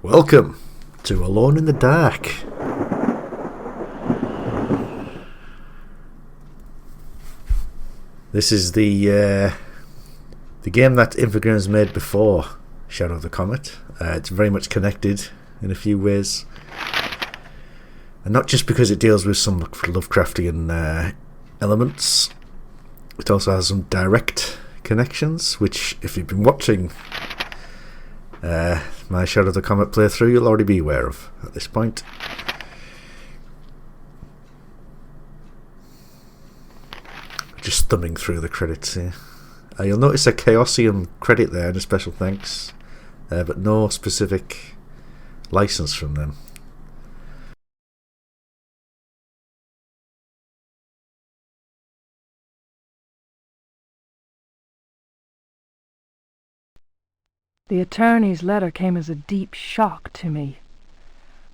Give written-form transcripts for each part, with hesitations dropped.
Welcome to Alone in the Dark. This is the game that Infogrames made before Shadow of the Comet. It's very much connected in a few ways, and not just because it deals with some Lovecraftian elements. It also has some direct connections, which, if you've been watching my Shadow of the Comet playthrough, you'll already be aware of at this point. Just thumbing through the credits here. You'll notice a Chaosium credit there and a special thanks, but no specific license from them. The attorney's letter came as a deep shock to me.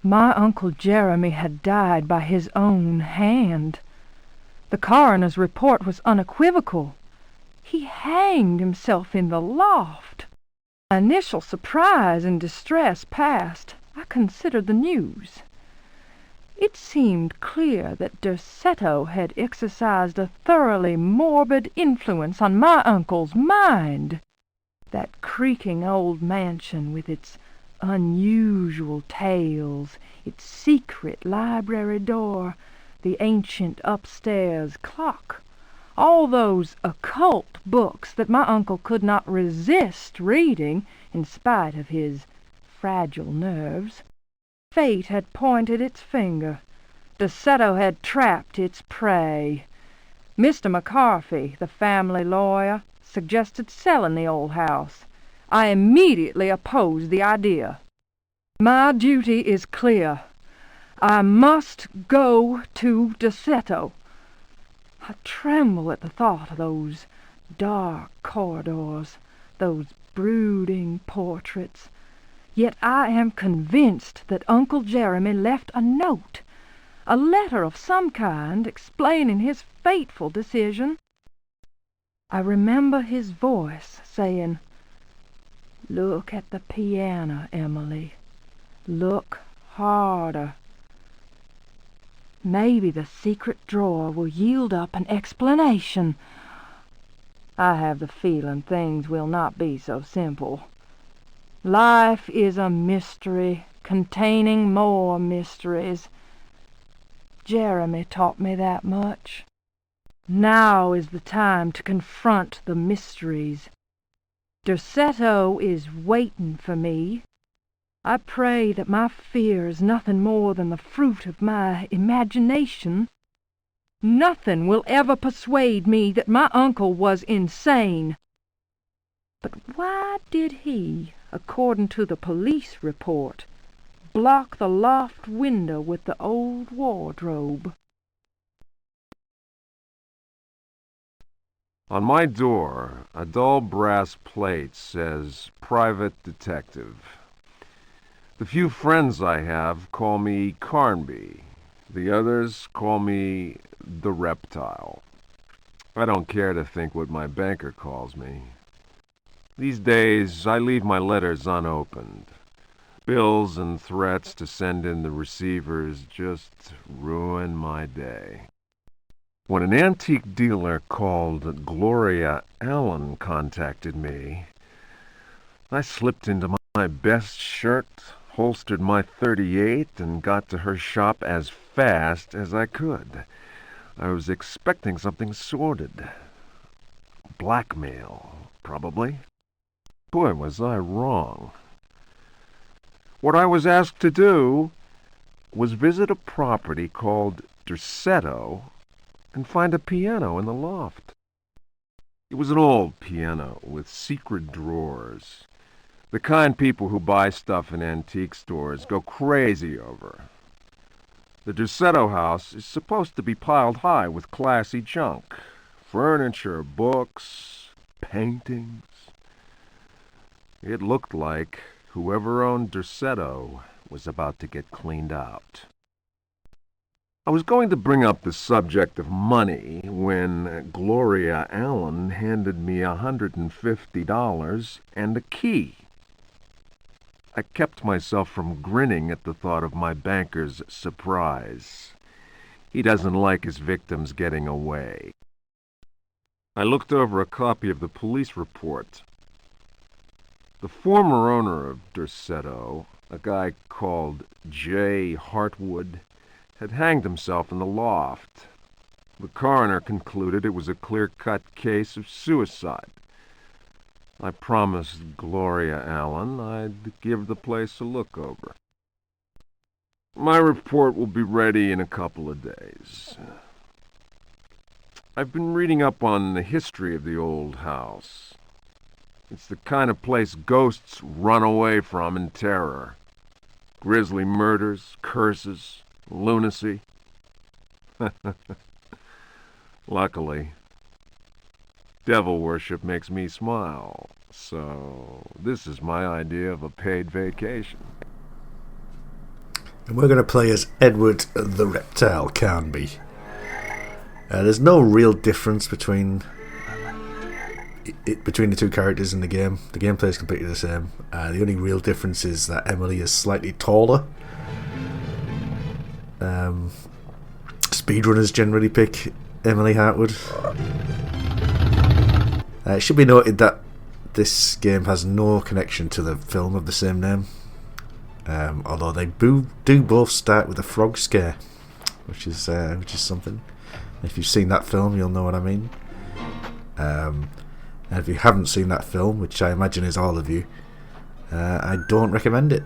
My Uncle Jeremy had died by his own hand. The coroner's report was unequivocal. He hanged himself in the loft. Initial surprise and distress past, I considered the news. It seemed clear that Derceto had exercised a thoroughly morbid influence on my uncle's mind. That creaking old mansion with its unusual tales, its secret library door, the ancient upstairs clock, all those occult books that my uncle could not resist reading in spite of his fragile nerves. Fate had pointed its finger. Derceto had trapped its prey. Mr. McCarthy, the family lawyer, suggested selling the old house. I immediately opposed the idea. My duty is clear. I must go to Derceto. I tremble at the thought of those dark corridors, those brooding portraits. Yet I am convinced that Uncle Jeremy left a note, a letter of some kind explaining his fateful decision. I remember his voice saying, "Look at the piano, Emily. Look harder. Maybe the secret drawer will yield up an explanation." I have the feeling things will not be so simple. Life is a mystery containing more mysteries. Jeremy taught me that much. Now is the time to confront the mysteries. Derceto is waiting for me. I pray that my fear is nothing more than the fruit of my imagination. Nothing will ever persuade me that my uncle was insane. But why did he, according to the police report, block the loft window with the old wardrobe? On my door, a dull brass plate says Private Detective. The few friends I have call me Carnby. The others call me the Reptile. I don't care to think what my banker calls me. These days, I leave my letters unopened. Bills and threats to send in the receivers just ruin my day. When an antique dealer called Gloria Allen contacted me, I slipped into my best shirt, holstered my .38, and got to her shop as fast as I could. I was expecting something sordid. Blackmail, probably. Boy, was I wrong. What I was asked to do was visit a property called Derceto and find a piano in the loft. It was an old piano with secret drawers, the kind people who buy stuff in antique stores go crazy over. The Derceto house is supposed to be piled high with classy junk, furniture, books, paintings. It looked like whoever owned Derceto was about to get cleaned out. I was going to bring up the subject of money when Gloria Allen handed me $150 and a key. I kept myself from grinning at the thought of my banker's surprise. He doesn't like his victims getting away. I looked over a copy of the police report. The former owner of Derceto, a guy called J. Hartwood, had hanged himself in the loft. The coroner concluded it was a clear-cut case of suicide. I promised Gloria Allen I'd give the place a look over. My report will be ready in a couple of days. I've been reading up on the history of the old house. It's the kind of place ghosts run away from in terror. Grisly murders, curses, lunacy. Luckily, devil worship makes me smile, so this is my idea of a paid vacation. And we're going to play as Edward the Reptile Carnby. There's no real difference between the two characters in the game. The gameplay is completely the same. The only real difference is that Emily is slightly taller. Speedrunners generally pick Emily Hartwood. It should be noted that this game has no connection to the film of the same name. Although they do both start with a frog scare, which is something. If you've seen that film, you'll know what I mean. And if you haven't seen that film, which I imagine is all of you, I don't recommend it.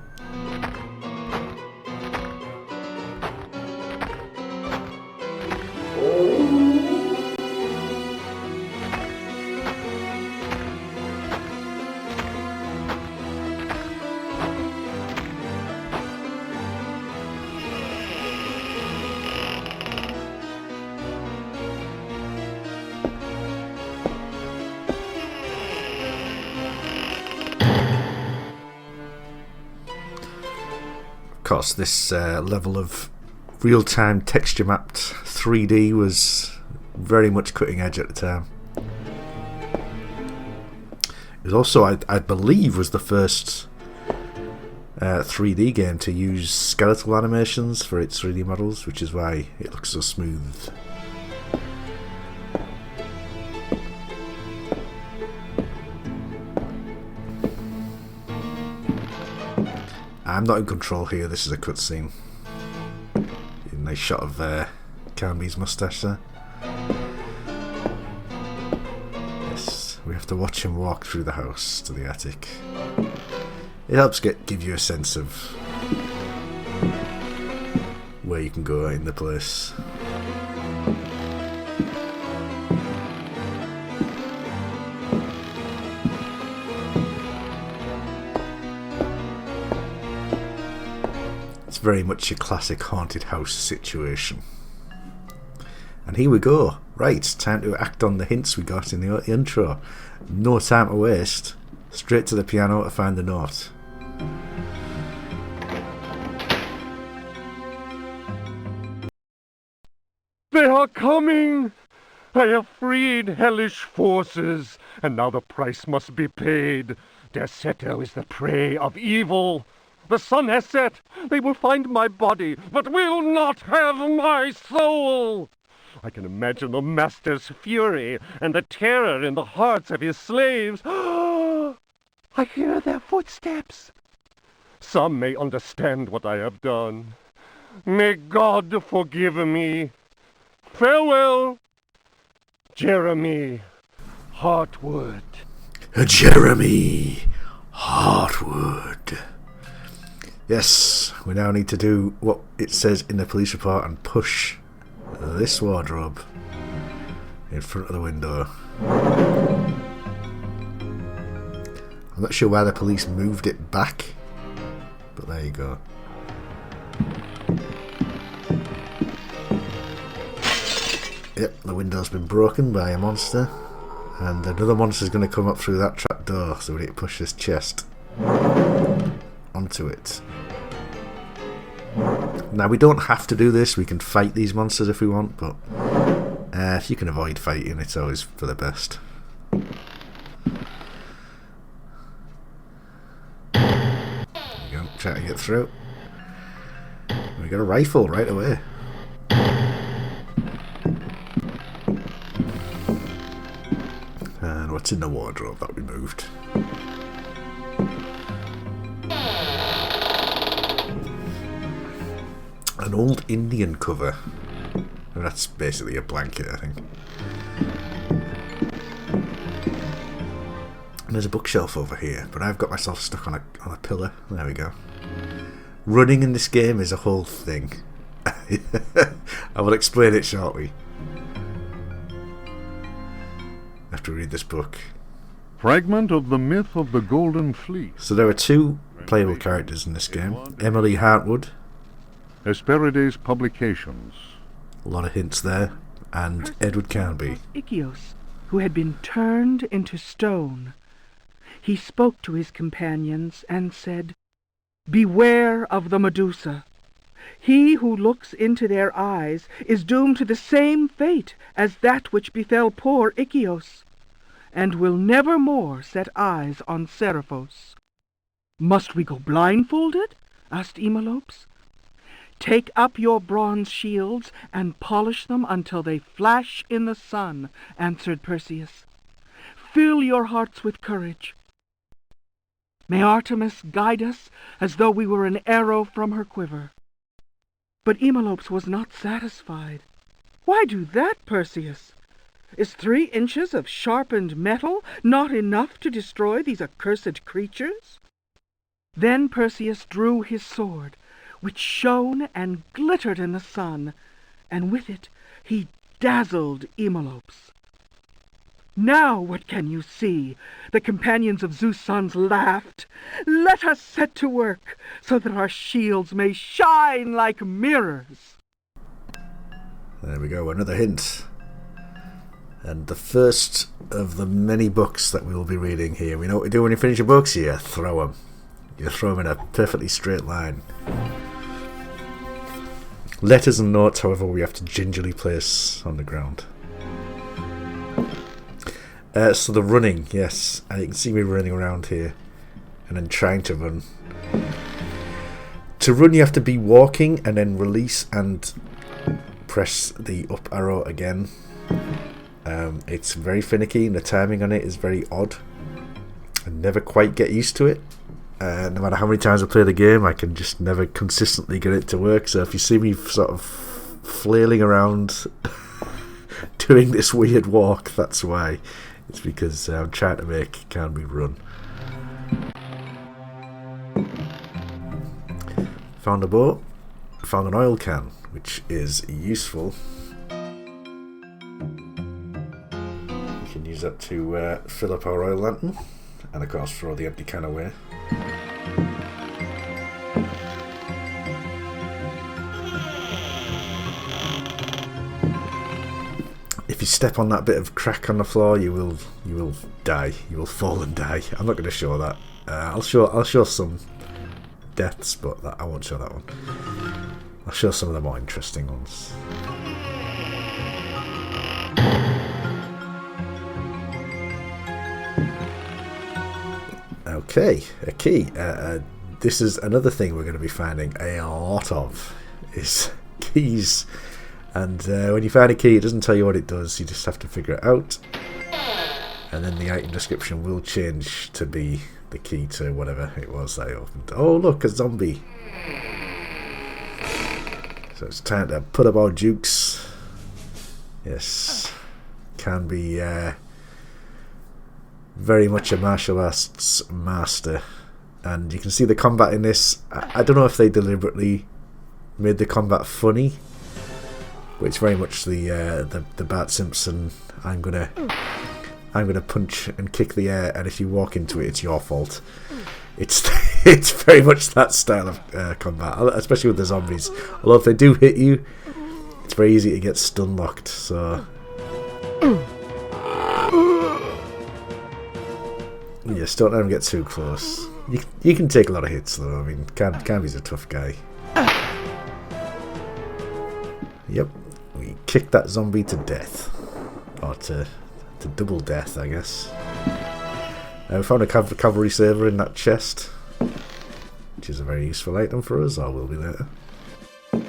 Of course, this level of real-time texture mapped 3D was very much cutting edge at the time. It was also, I believe, was the first 3D game to use skeletal animations for its 3D models, which is why it looks so smooth. I'm not in control here, this is a cutscene. A nice shot of Carnby's moustache there. Yes, we have to watch him walk through the house to the attic. It helps give you a sense of where you can go in the place. It's very much a classic haunted house situation. And here we go. Right, time to act on the hints we got in the intro. No time to waste. Straight to the piano to find the note. They are coming! I have freed hellish forces, and now the price must be paid. Derceto is the prey of evil. The sun has set. They will find my body, but will not have my soul. I can imagine the master's fury and the terror in the hearts of his slaves. I hear their footsteps. Some may understand what I have done. May God forgive me. Farewell, Jeremy Hartwood. Jeremy Hartwood. Yes, we now need to do what it says in the police report and push this wardrobe in front of the window. I'm not sure why the police moved it back, but there you go. Yep, the window's been broken by a monster, and another monster's going to come up through that trap door, so we need to push this chest onto it. Now, we don't have to do this, we can fight these monsters if we want, but if you can avoid fighting, it's always for the best. trying to get through. We got a rifle right away. And what's in the wardrobe that we moved? An old Indian cover. And that's basically a blanket, I think. And there's a bookshelf over here, but I've got myself stuck on a pillar. There we go. Running in this game is a whole thing. I will explain it shortly. I have to read this book. Fragment of the Myth of the Golden Fleece. So there are two playable characters in this game. Emily Hartwood. Hesperides Publications. A lot of hints there. And Edward Carnby. Ikios, who had been turned into stone. He spoke to his companions and said, "Beware of the Medusa. He who looks into their eyes is doomed to the same fate as that which befell poor Ikios, and will never more set eyes on Seriphos." "Must we go blindfolded?" asked Emelopes. "Take up your bronze shields and polish them until they flash in the sun," answered Perseus. "Fill your hearts with courage. May Artemis guide us as though we were an arrow from her quiver." But Emelopes was not satisfied. "Why do that, Perseus? Is 3 inches of sharpened metal not enough to destroy these accursed creatures?" Then Perseus drew his sword, which shone and glittered in the sun, and with it he dazzled Emelopes. "Now what can you see?" the companions of Zeus' sons laughed. "Let us set to work, so that our shields may shine like mirrors." There we go, another hint. And the first of the many books that we will be reading here. We know what you do when you finish your books. You throw them. You throw them in a perfectly straight line. Letters and notes, however, we have to gingerly place on the ground. So the running, yes. And you can see me running around here. And then trying to run. To run you have to be walking and then release and press the up arrow again. It's very finicky and the timing on it is very odd. I never quite get used to it. No matter how many times I play the game, I can just never consistently get it to work. So if you see me sort of flailing around doing this weird walk, that's why. It's because I'm trying to make Carnby run. Found a boat, found an oil can, which is useful. We can use that to fill up our oil lantern, and of course throw the empty can away. If you step on that bit of crack on the floor, you will die. You will fall and die. I'm not going to show that. I'll show some deaths, but I won't show that one. I'll show some of the more interesting ones. Okay, a key. This is another thing we're going to be finding a lot of, is keys. And when you find a key, it doesn't tell you what it does, you just have to figure it out. And then the item description will change to be the key to whatever it was that I opened. Oh look, a zombie! So it's time to put up our jukes. Yes. Can be very much a martial arts master. And you can see the combat in this. I don't know if they deliberately made the combat funny, but it's very much the Bart Simpson. I'm gonna punch and kick the air, and if you walk into it, it's your fault. It's very much that style of combat, especially with the zombies. Although if they do hit you, it's very easy to get stun locked. So yes, don't let him get too close. You can take a lot of hits though. I mean, Carnby's a tough guy. Yep, we kicked that zombie to death, or to double death, I guess. We found a cavalry saber in that chest, which which is a very useful item for us, or will be later. A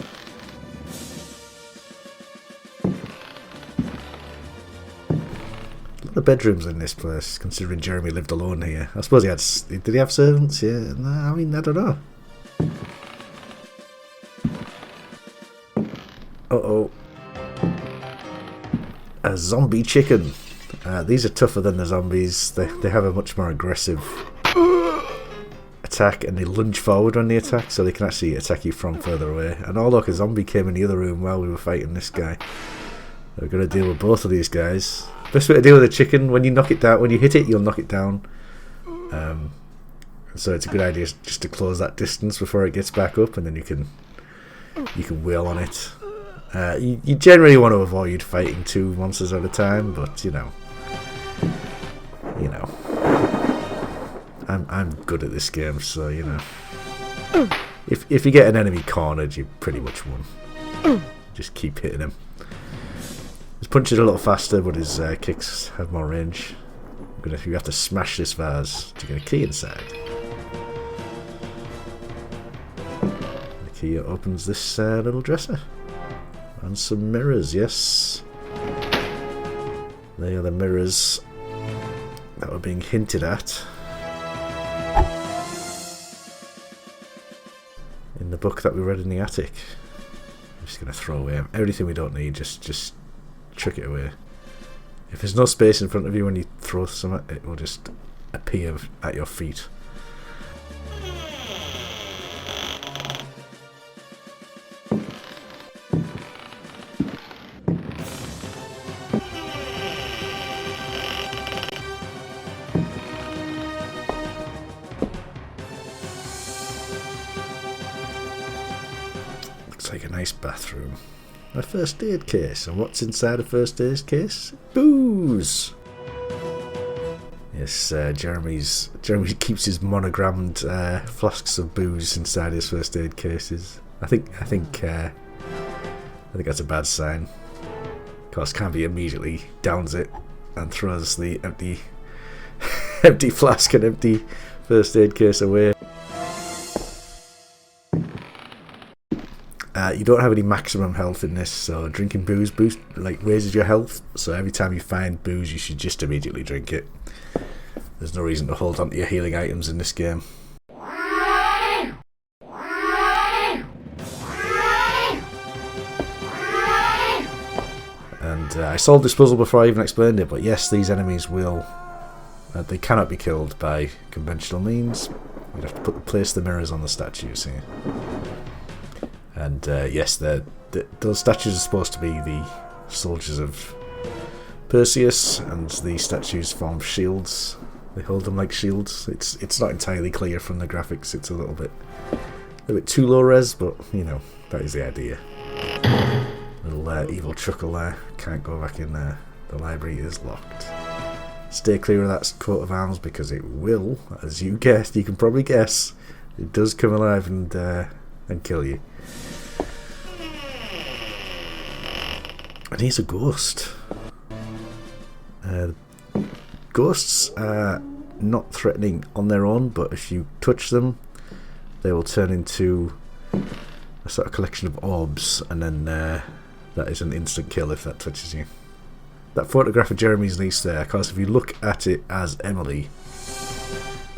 lot of bedrooms in this place, considering Jeremy lived alone here. I suppose he had... Did he have servants? Yeah, no, I mean, I don't know. Uh-oh. A zombie chicken. These are tougher than the zombies. They have a much more aggressive attack, and they lunge forward when they attack, so they can actually attack you from further away. And oh look, a zombie came in the other room while we were fighting this guy. We're going to deal with both of these guys. Best way to deal with a chicken, when you knock it down, when you hit it, you'll knock it down. So it's a good idea just to close that distance before it gets back up, and then you can wheel on it. You generally want to avoid fighting 2 monsters at a time, but you know, I'm good at this game, so you know, if you get an enemy cornered, you pretty much won. Just keep hitting him. His punches are a little faster, but his kicks have more range. You have to smash this vase to get a key inside. The key opens this little dresser. And some mirrors, yes. They are the mirrors that were being hinted at in the book that we read in the attic. I'm just going to throw away everything we don't need, just chuck it away. If there's no space in front of you when you throw something, it will just appear at your feet. Like a nice bathroom. A first aid case. And what's inside a first aid case? Booze! Yes, Jeremy keeps his monogrammed flasks of booze inside his first aid cases. I think that's a bad sign. Of course, Canby immediately downs it and throws the empty empty flask and empty first aid case away. You don't have any maximum health in this, so drinking booze raises your health. So every time you find booze, you should just immediately drink it. There's no reason to hold on to your healing items in this game. And I solved this puzzle before I even explained it, but yes, these enemies will... they cannot be killed by conventional means. You'd have to place the mirrors on the statues here. And yes, those statues are supposed to be the soldiers of Perseus, and the statues form shields. They hold them like shields. It's not entirely clear from the graphics. It's a little bit too low res, but you know, that is the idea. Little evil chuckle there. Can't go back in there. The library is locked. Stay clear of that coat of arms, because it will, as you guessed, you can probably guess, it does come alive and kill you. And he's a ghost. Ghosts are not threatening on their own, but if you touch them, they will turn into a sort of collection of orbs, and then that is an instant kill if that touches you. That photograph of Jeremy's niece there, of course, if you look at it as Emily,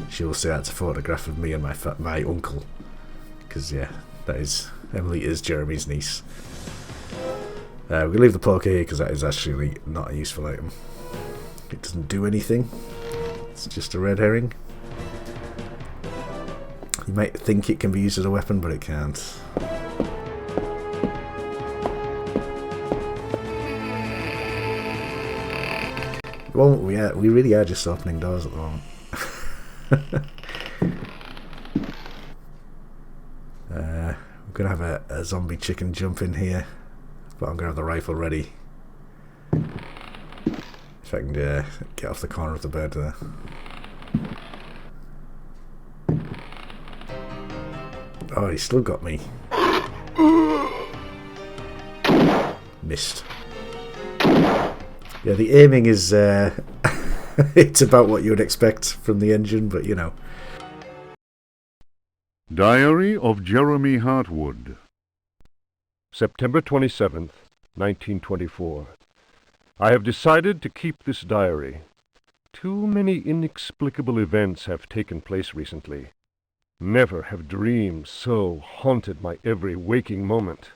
she will say that's a photograph of me and my uncle. Because, yeah, Emily is Jeremy's niece. We're going to leave the poker here because that is actually not a useful item. It doesn't do anything. It's just a red herring. You might think it can be used as a weapon, but it can't. Well, we really are just opening doors at the moment. We're going to have a zombie chicken jump in here. But I'm going to have the rifle ready. If I can get off the corner of the bed there. Oh, he still got me. Missed. Yeah, the aiming is... it's about what you would expect from the engine, but you know. Diary of Jeremy Hartwood. September 27th, 1924. I have decided to keep this diary. Too many inexplicable events have taken place recently. Never have dreams so haunted my every waking moment.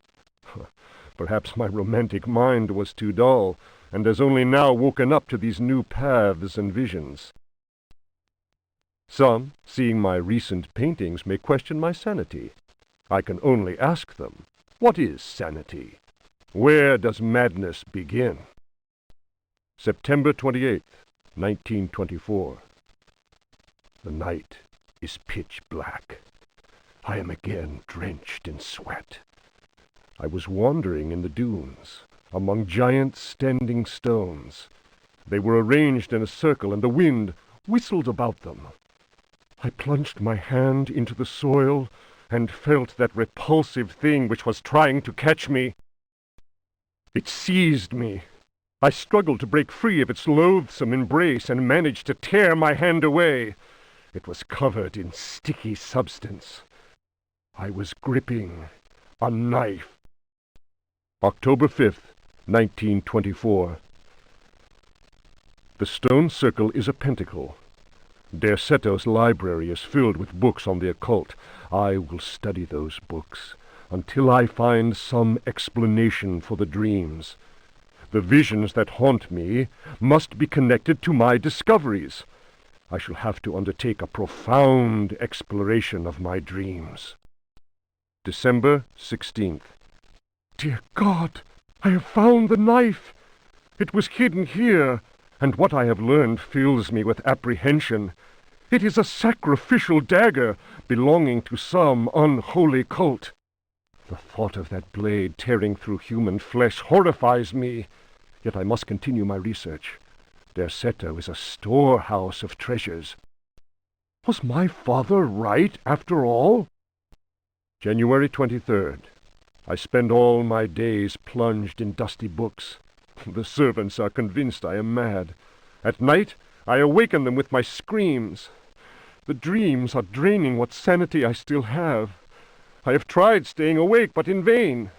Perhaps my romantic mind was too dull, and has only now woken up to these new paths and visions. Some, seeing my recent paintings, may question my sanity. I can only ask them, what is sanity? Where does madness begin? September 28th, 1924. The night is pitch black. I am again drenched in sweat. I was wandering in the dunes, among giant standing stones. They were arranged in a circle, and the wind whistled about them. I plunged my hand into the soil and felt that repulsive thing which was trying to catch me. It seized me. I struggled to break free of its loathsome embrace and managed to tear my hand away. It was covered in sticky substance. I was gripping a knife. October 5th, 1924. The stone circle is a pentacle. Derceto's library is filled with books on the occult. I will study those books until I find some explanation for the dreams. The visions that haunt me must be connected to my discoveries. I shall have to undertake a profound exploration of my dreams. December 16th. Dear God, I have found the knife. It was hidden here, and what I have learned fills me with apprehension. It is a sacrificial dagger belonging to some unholy cult. The thought of that blade tearing through human flesh horrifies me, yet I must continue my research. Derceto is a storehouse of treasures. Was my father right, after all? January 23rd. I spend all my days plunged in dusty books. The servants are convinced I am mad. At night, I awaken them with my screams. The dreams are draining what sanity I still have. I have tried staying awake, but in vain.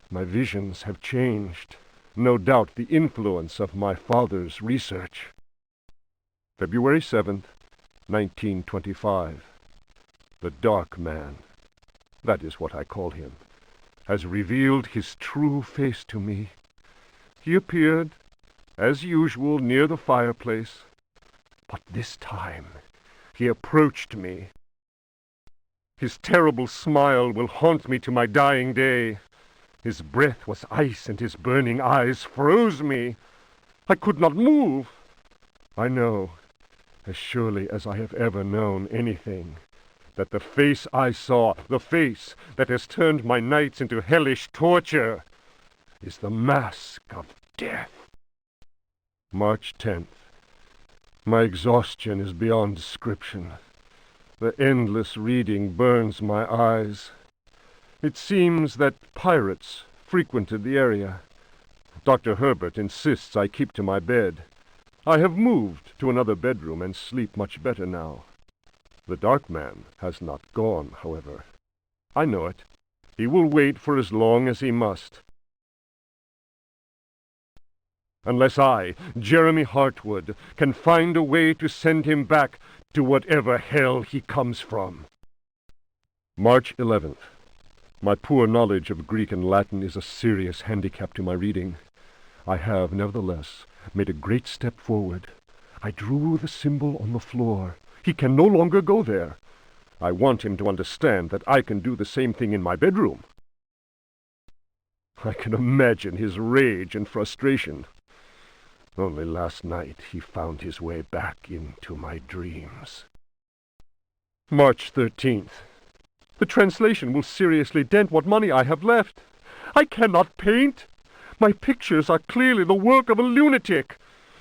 My visions have changed. No doubt the influence of my father's research. February 7th, 1925. The Dark Man, that is what I call him, has revealed his true face to me. He appeared, as usual, near the fireplace, but this time he approached me. His terrible smile will haunt me to my dying day. His breath was ice, and his burning eyes froze me. I could not move. I know, as surely as I have ever known anything, that the face I saw, the face that has turned my nights into hellish torture, is the mask of death. March 10th. My exhaustion is beyond description. The endless reading burns my eyes. It seems that pirates frequented the area. Dr. Herbert insists I keep to my bed. I have moved to another bedroom and sleep much better now. The Dark Man has not gone, however. I know it. He will wait for as long as he must. Unless I, Jeremy Hartwood, can find a way to send him back to whatever hell he comes from. March 11th. My poor knowledge of Greek and Latin is a serious handicap to my reading. I have, nevertheless, made a great step forward. I drew the symbol on the floor. He can no longer go there. I want him to understand that I can do the same thing in my bedroom. I can imagine his rage and frustration. Only last night he found his way back into my dreams. March 13th. The translation will seriously dent what money I have left. I cannot paint. My pictures are clearly the work of a lunatic.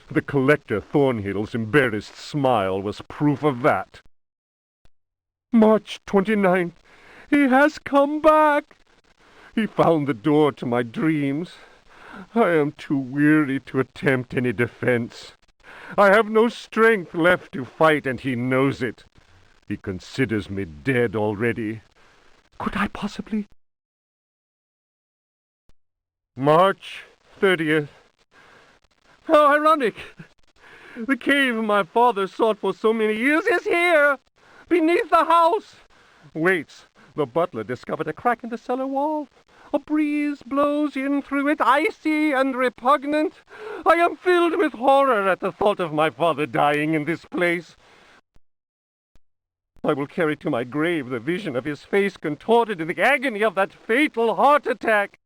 The collector Thornhill's embarrassed smile was proof of that. March 29th. He has come back. He found the door to my dreams. I am too weary to attempt any defense. I have no strength left to fight, and he knows it. He considers me dead already. Could I possibly? March 30th. How ironic! The cave my father sought for so many years is here, beneath the house. Waits. The butler discovered a crack in the cellar wall. A breeze blows in through it, icy and repugnant. I am filled with horror at the thought of my father dying in this place. I will carry to my grave the vision of his face contorted in the agony of that fatal heart attack.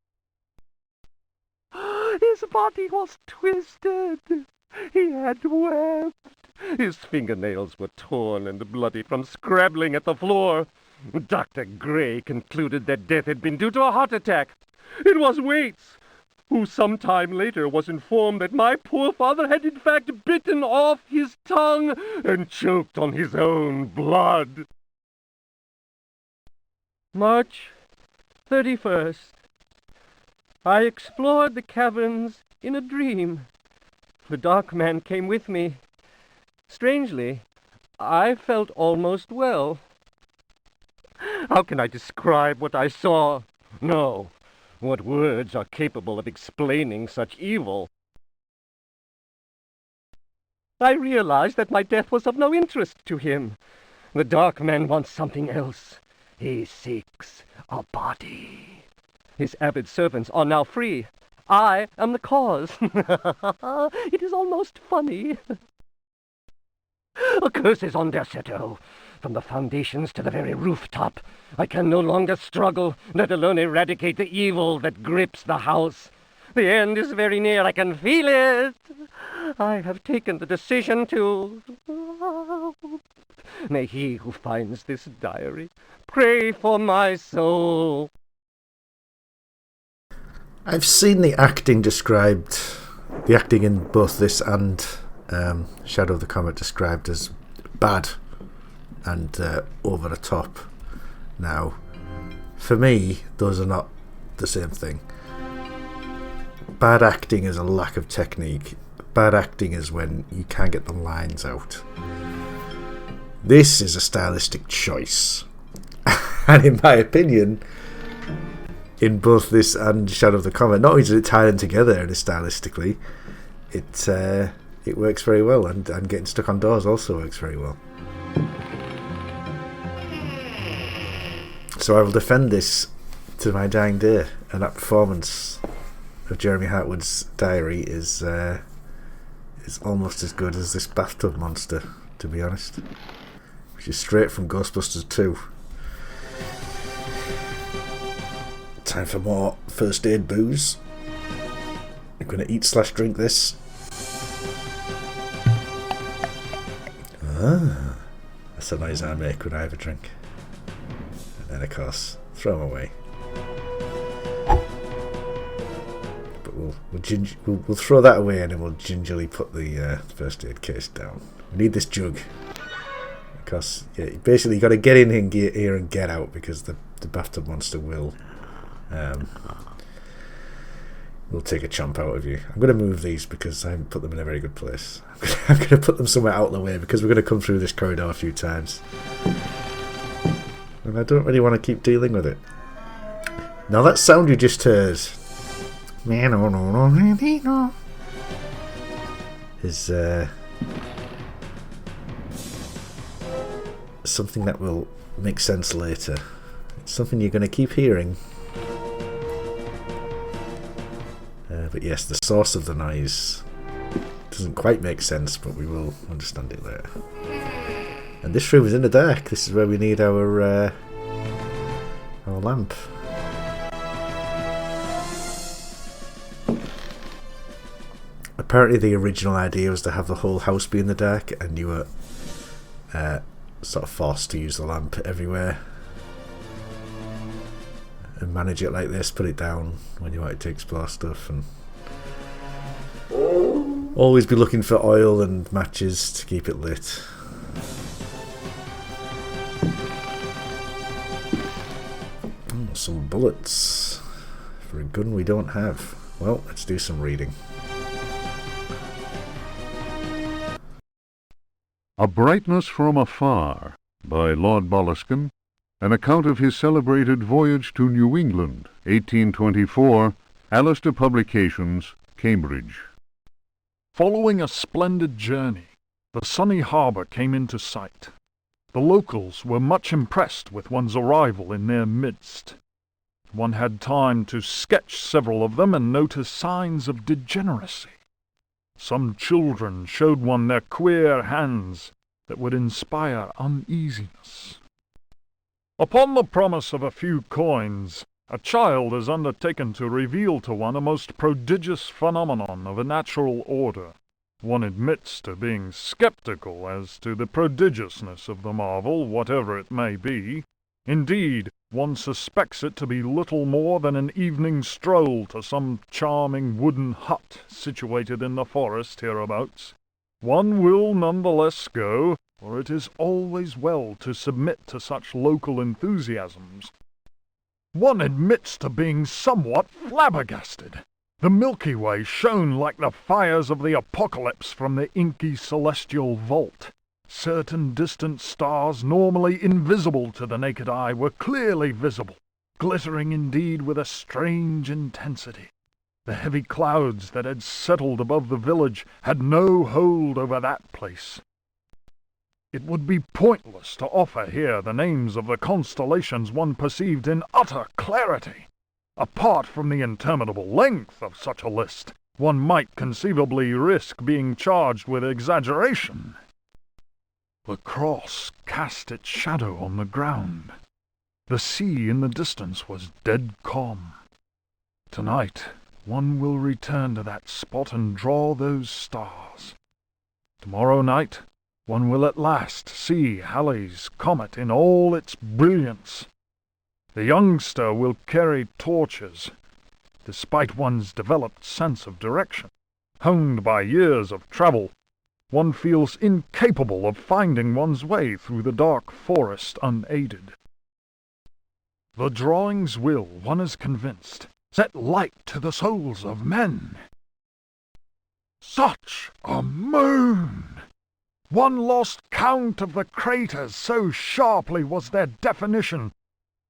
His body was twisted. He had wept. His fingernails were torn and bloody from scrabbling at the floor. Dr. Gray concluded that death had been due to a heart attack. It was Waits, who some time later was informed that my poor father had in fact bitten off his tongue and choked on his own blood. March 31st. I explored the caverns in a dream. The dark man came with me. Strangely, I felt almost well. How can I describe what I saw? No. What words are capable of explaining such evil? I realized that my death was of no interest to him. The dark man wants something else. He seeks a body. His avid servants are now free. I am the cause. It is almost funny. A curse is on Derceto. From the foundations to the very rooftop, I can no longer struggle, let alone eradicate the evil that grips the house. The end is very near, I can feel it. I have taken the decision to... May he who finds this diary pray for my soul. I've seen the acting described, the acting in both this and Shadow of the Comet described as bad and over the top. Now, for me, those are not the same thing. Bad acting is a lack of technique. Bad acting is when you can't get the lines out. This is a stylistic choice. And in my opinion, in both this and Shadow of the Comet, not only does it tie them together stylistically, it works very well, and getting stuck on doors also works very well. So I will defend this to my dying day, and that performance of Jeremy Hartwood's diary is almost as good as this bathtub monster, to be honest, which is straight from Ghostbusters 2. Time for more first aid booze. I'm going to eat/drink this. That's the noise I make when I have a drink. And then, of course, throw them away. But we'll throw that away, and then we'll gingerly put the first aid case down. We need this jug. Because basically, you've got to get in here and get out, because the bathtub monster will take a chomp out of you. I'm going to move these because I haven't put them in a very good place. I'm going to put them somewhere out of the way, because we're going to come through this corridor a few times. And I don't really want to keep dealing with it. Now that sound you just heard is something that will make sense later. It's something you're going to keep hearing. But yes, the source of the noise doesn't quite make sense, but we will understand it later. And this room is in the dark. This is where we need our lamp. Apparently the original idea was to have the whole house be in the dark, and you were sort of forced to use the lamp everywhere and manage it like this, put it down when you wanted to explore stuff, and always be looking for oil and matches to keep it lit. Some bullets for a gun we don't have. Well, let's do some reading. A brightness from afar, by Lord Boleskine, an account of his celebrated voyage to New England, 1824, Alistair Publications, Cambridge. Following a splendid journey, the sunny harbour came into sight. The locals were much impressed with one's arrival in their midst. One had time to sketch several of them and notice signs of degeneracy. Some children showed one their queer hands that would inspire uneasiness. Upon the promise of a few coins, a child is undertaken to reveal to one a most prodigious phenomenon of a natural order. One admits to being skeptical as to the prodigiousness of the marvel, whatever it may be. Indeed, one suspects it to be little more than an evening stroll to some charming wooden hut situated in the forest hereabouts. One will none the less go, for it is always well to submit to such local enthusiasms. One admits to being somewhat flabbergasted. The Milky Way shone like the fires of the apocalypse from the inky celestial vault. Certain distant stars, normally invisible to the naked eye, were clearly visible, glittering indeed with a strange intensity. The heavy clouds that had settled above the village had no hold over that place. It would be pointless to offer here the names of the constellations one perceived in utter clarity. Apart from the interminable length of such a list, one might conceivably risk being charged with exaggeration. The cross cast its shadow on the ground. The sea in the distance was dead calm. Tonight, one will return to that spot and draw those stars. Tomorrow night, one will at last see Halley's Comet in all its brilliance. The youngster will carry torches, despite one's developed sense of direction. Honed by years of travel, one feels incapable of finding one's way through the dark forest unaided. The drawings will, one is convinced, set light to the souls of men. Such a moon! One lost count of the craters, so sharply was their definition.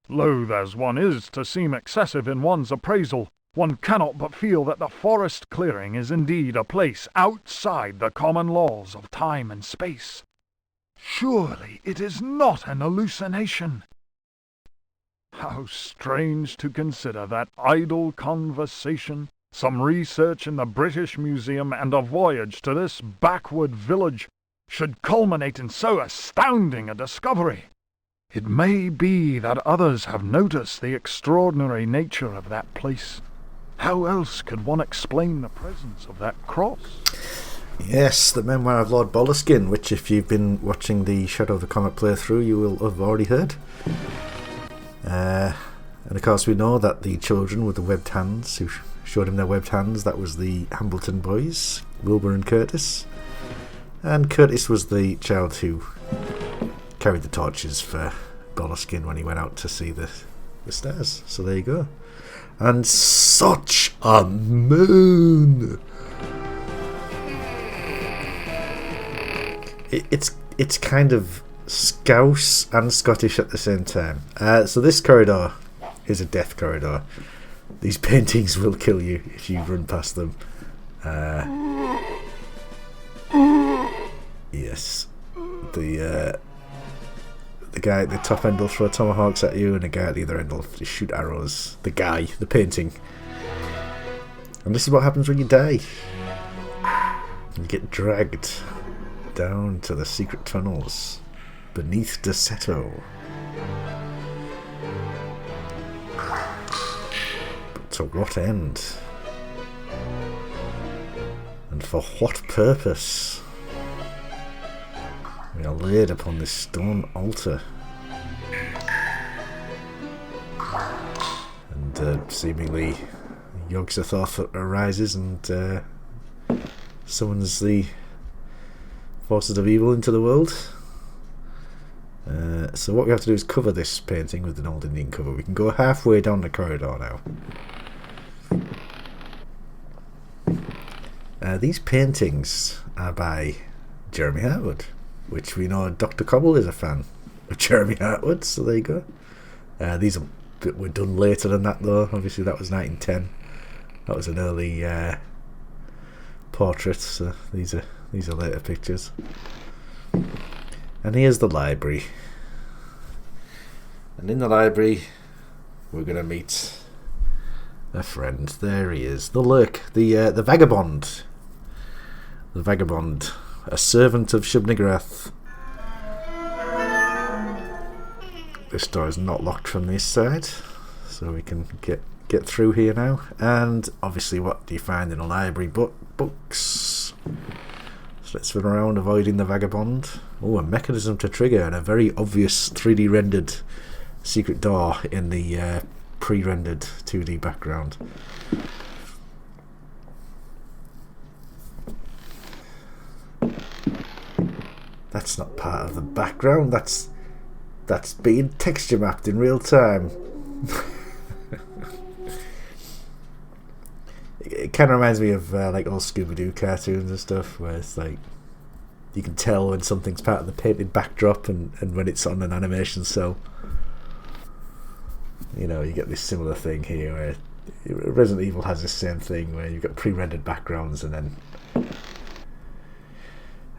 Loath as one is to seem excessive in one's appraisal, one cannot but feel that the forest clearing is indeed a place outside the common laws of time and space. Surely it is not an hallucination. How strange to consider that idle conversation, some research in the British Museum, and a voyage to this backward village should culminate in so astounding a discovery. It may be that others have noticed the extraordinary nature of that place. How else could one explain the presence of that cross? Yes, the memoir of Lord Boleskine, which if you've been watching the Shadow of the Comet playthrough, you will have already heard. And of course we know that the children with the webbed hands, who showed him their webbed hands, that was the Hambleton boys, Wilbur and Curtis. And Curtis was the child who carried the torches for Boleskine when he went out to see the stars. So there you go. And such a moon! It's kind of Scouse and Scottish at the same time. So this corridor is a death corridor. These paintings will kill you if you run past them. Yes. The guy at the top end will throw tomahawks at you, and the guy at the other end will shoot arrows. The painting. And this is what happens when you die. You get dragged down to the secret tunnels beneath Deseto. But to what end? And for what purpose? We are laid upon this stone altar. And seemingly Yog-Sothoth arises and summons the forces of evil into the world. So what we have to do is cover this painting with an old Indian cover. We can go halfway down the corridor now. These paintings are by Jeremy Harwood, which we know Dr. Cobble is a fan. of Jeremy Hartwood, so there you go. These were done later than that, though. Obviously, that was 1910. That was an early portrait, so these are later pictures. And here's the library. And in the library, we're going to meet a friend. There he is, the Lurk, the vagabond. The vagabond, a servant of Shub-Niggurath. This door is not locked from this side, so we can get through here now. And obviously, what do you find in a library? Books. So let's run around avoiding the vagabond. Oh, a mechanism to trigger, and a very obvious 3D rendered secret door in the pre-rendered 2D background. That's not part of the background. That's being texture mapped in real time. It kind of reminds me of like old Scooby-Doo cartoons and stuff, where it's like you can tell when something's part of the painted backdrop and when it's on an animation cell. You know, you get this similar thing here where Resident Evil has the same thing where you've got pre-rendered backgrounds and then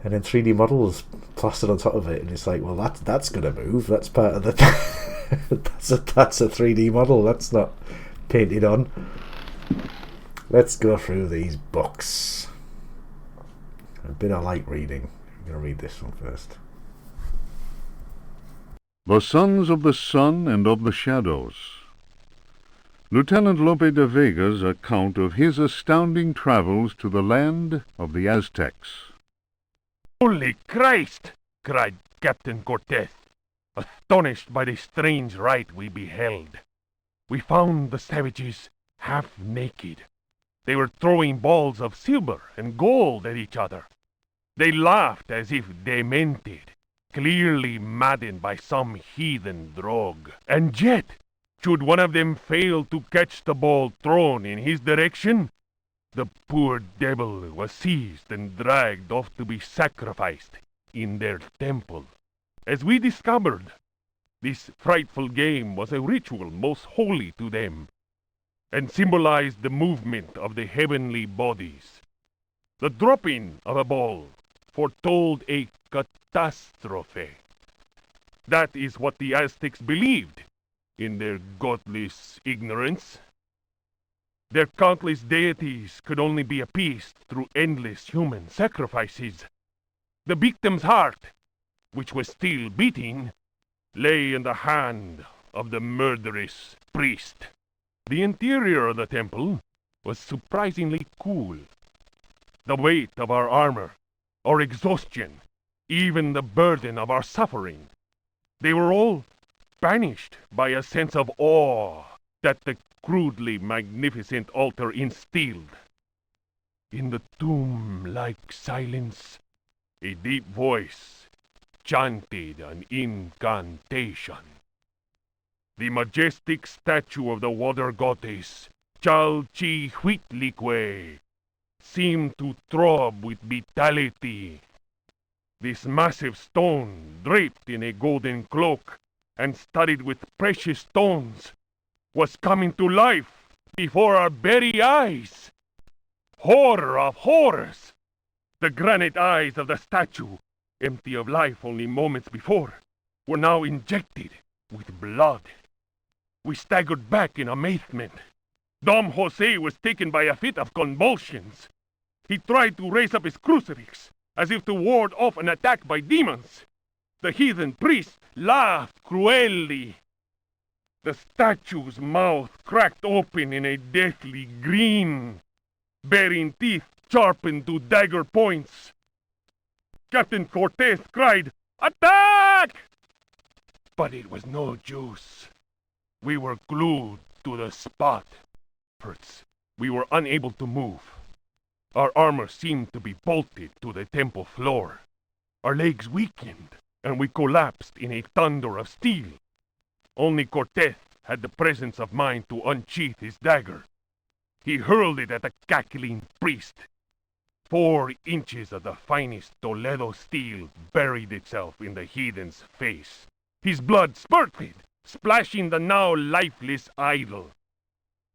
3D models plastered on top of it, and it's like, well, that's gonna move. That's part of the that's a 3D model. That's not painted on. Let's go through these books. A bit of light reading. I'm gonna read this one first. The Sons of the Sun and of the Shadows. Lieutenant Lope de Vega's account of his astounding travels to the land of the Aztecs. Holy Christ! Cried Captain Cortez, astonished by the strange rite we beheld. We found the savages half naked. They were throwing balls of silver and gold at each other. They laughed as if demented, clearly maddened by some heathen drug. And yet, should one of them fail to catch the ball thrown in his direction, the poor devil was seized and dragged off to be sacrificed in their temple. As we discovered, this frightful game was a ritual most holy to them, and symbolized the movement of the heavenly bodies. The dropping of a ball foretold a catastrophe. That is what the Aztecs believed in their godless ignorance. Their countless deities could only be appeased through endless human sacrifices. The victim's heart, which was still beating, lay in the hand of the murderous priest. The interior of the temple was surprisingly cool. The weight of our armor, our exhaustion, even the burden of our suffering, they were all banished by a sense of awe that the crudely magnificent altar instilled. In the tomb-like silence, a deep voice chanted an incantation. The majestic statue of the water goddess, Chalchihuitlicue, seemed to throb with vitality. This massive stone, draped in a golden cloak and studded with precious stones, was coming to life before our very eyes. Horror of horrors! The granite eyes of the statue, empty of life only moments before, were now injected with blood. We staggered back in amazement. Dom Jose was taken by a fit of convulsions. He tried to raise up his crucifix, as if to ward off an attack by demons. The heathen priest laughed cruelly. The statue's mouth cracked open in a deathly grin, bearing teeth sharpened to dagger points. Captain Cortez cried, "Attack!" But it was no use. We were glued to the spot. First, we were unable to move. Our armor seemed to be bolted to the temple floor. Our legs weakened, and we collapsed in a thunder of steel. Only Cortez had the presence of mind to unsheath his dagger. He hurled it at the cackling priest. 4 inches of the finest Toledo steel buried itself in the heathen's face. his blood spurted, splashing the now lifeless idol.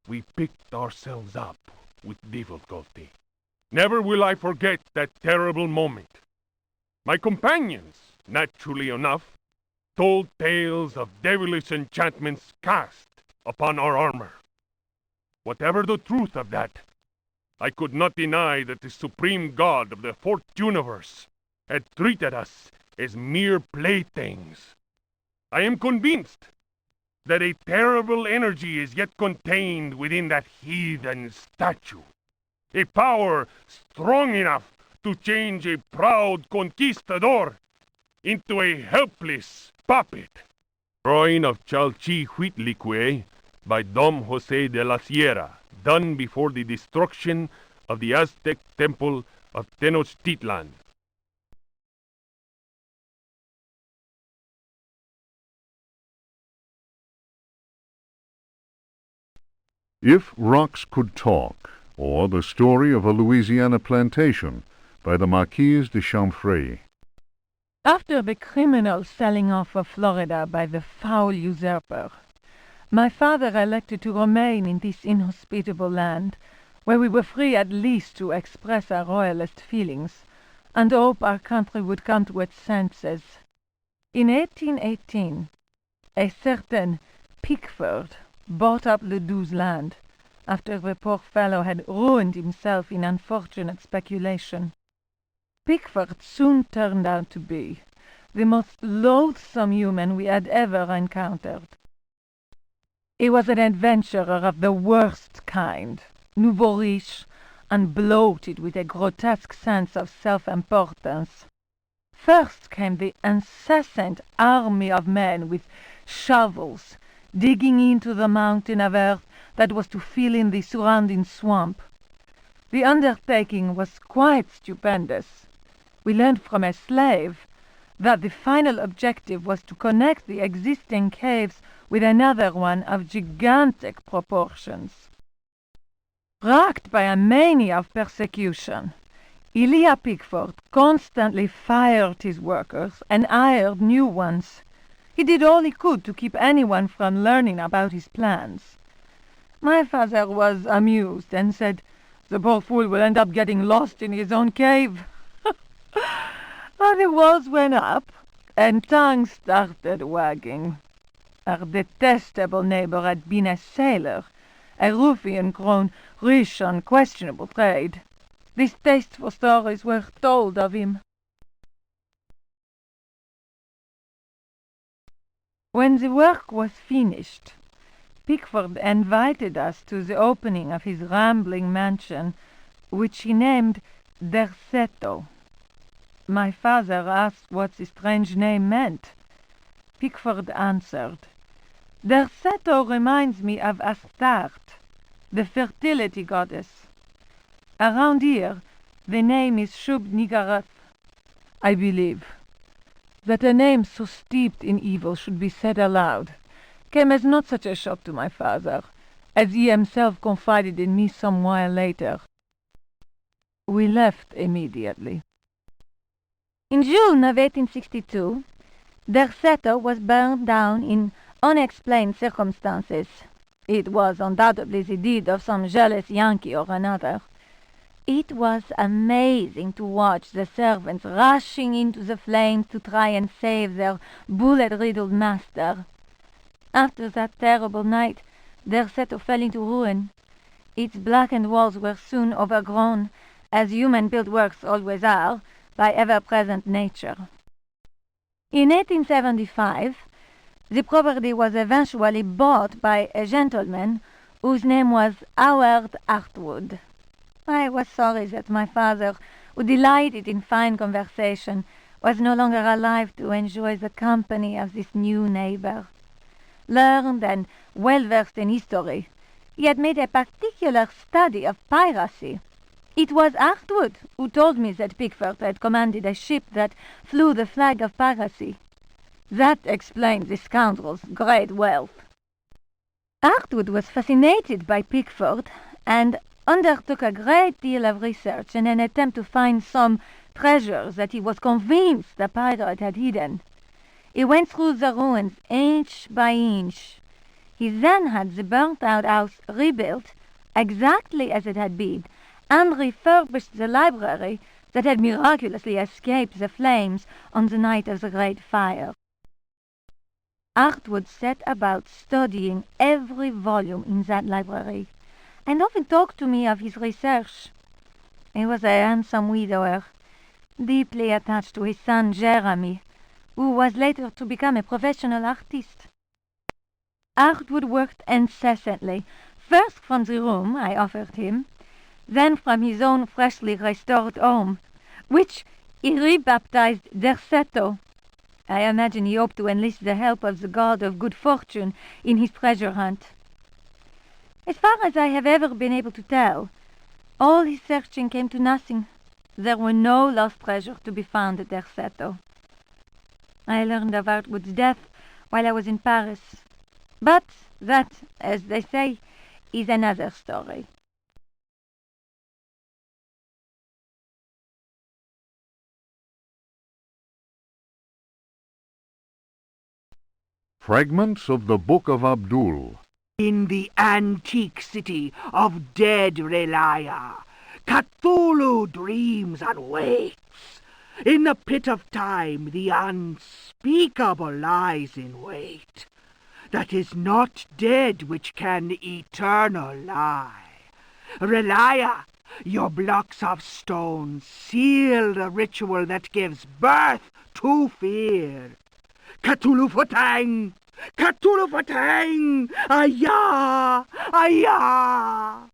We picked ourselves up with difficulty. Never will I forget that terrible moment. My companions, naturally enough, told tales of devilish enchantments cast upon our armor. Whatever the truth of that, I could not deny that the supreme god of the fourth universe had treated us as mere playthings. I am convinced that a terrible energy is yet contained within that heathen statue. A power strong enough to change a proud conquistador into a helpless puppet. Drawing of Chalchihuitlicue by Dom Jose de la Sierra, done before the destruction of the Aztec temple of Tenochtitlan. If Rocks Could Talk, or The Story of a Louisiana Plantation, by the Marquise de Chamfray. After the criminal selling off of Florida by the foul usurper, my father elected to remain in this inhospitable land, where we were free at least to express our royalist feelings, and hope our country would come to its senses. In 1818, a certain Pickford bought up Ledoux's land, after the poor fellow had ruined himself in unfortunate speculation. Pickford soon turned out to be the most loathsome human we had ever encountered. He was an adventurer of the worst kind, nouveau riche, and bloated with a grotesque sense of self-importance. First came the incessant army of men with shovels, digging into the mountain of earth that was to fill in the surrounding swamp. The undertaking was quite stupendous. We learned from a slave that the final objective was to connect the existing caves with another one of gigantic proportions. Racked by a mania of persecution, Elia Pickford constantly fired his workers and hired new ones. He did all he could to keep anyone from learning about his plans. My father was amused and said, "The poor fool will end up getting lost in his own cave." But the walls went up, and tongues started wagging. Our detestable neighbor had been a sailor, a ruffian grown rich on questionable trade. Distasteful stories were told of him. When the work was finished, Pickford invited us to the opening of his rambling mansion, which he named Derceto. My father asked what the strange name meant. Pickford answered, "Derceto reminds me of Astarte, the fertility goddess. Around here, the name is Shub-Niggurath. I believe that a name so steeped in evil should be said aloud came as not such a shock to my father, as he himself confided in me some while later. We left immediately. In June of 1862, Derceto was burned down in unexplained circumstances. It was undoubtedly the deed of some jealous Yankee or another. It was amazing to watch the servants rushing into the flames to try and save their bullet-riddled master. After that terrible night, Derceto fell into ruin. Its blackened walls were soon overgrown, as human-built works always are, by ever-present nature. In 1875, the property was eventually bought by a gentleman whose name was Howard Hartwood. I was sorry that my father, who delighted in fine conversation, was no longer alive to enjoy the company of this new neighbor. Learned and well-versed in history, he had made a particular study of piracy. It was Hartwood who told me that Pickford had commanded a ship that flew the flag of piracy. That explained the scoundrel's great wealth. Hartwood was fascinated by Pickford and undertook a great deal of research in an attempt to find some treasures that he was convinced the pirate had hidden. He went through the ruins inch by inch. He then had the burnt-out house rebuilt exactly as it had been, and refurbished the library that had miraculously escaped the flames on the night of the Great Fire. Artwood set about studying every volume in that library, and often talked to me of his research. He was a handsome widower, deeply attached to his son Jeremy, who was later to become a professional artist. Artwood worked incessantly, first from the room I offered him, then from his own freshly restored home, which he rebaptized Derceto. I imagine he hoped to enlist the help of the god of good fortune in his treasure hunt. As far as I have ever been able to tell, all his searching came to nothing. There were no lost treasure to be found at Derceto. I learned of Artwood's death while I was in Paris. But that, as they say, is another story. Fragments of the Book of Abdul. In the antique city of dead Relia, Cthulhu dreams and waits. In the pit of time, the unspeakable lies in wait. That is not dead which can eternal lie. Relia, your blocks of stone seal the ritual that gives birth to fear. Cthulhu Fatang! Cthulhu Fatang! Ayah! Ayah!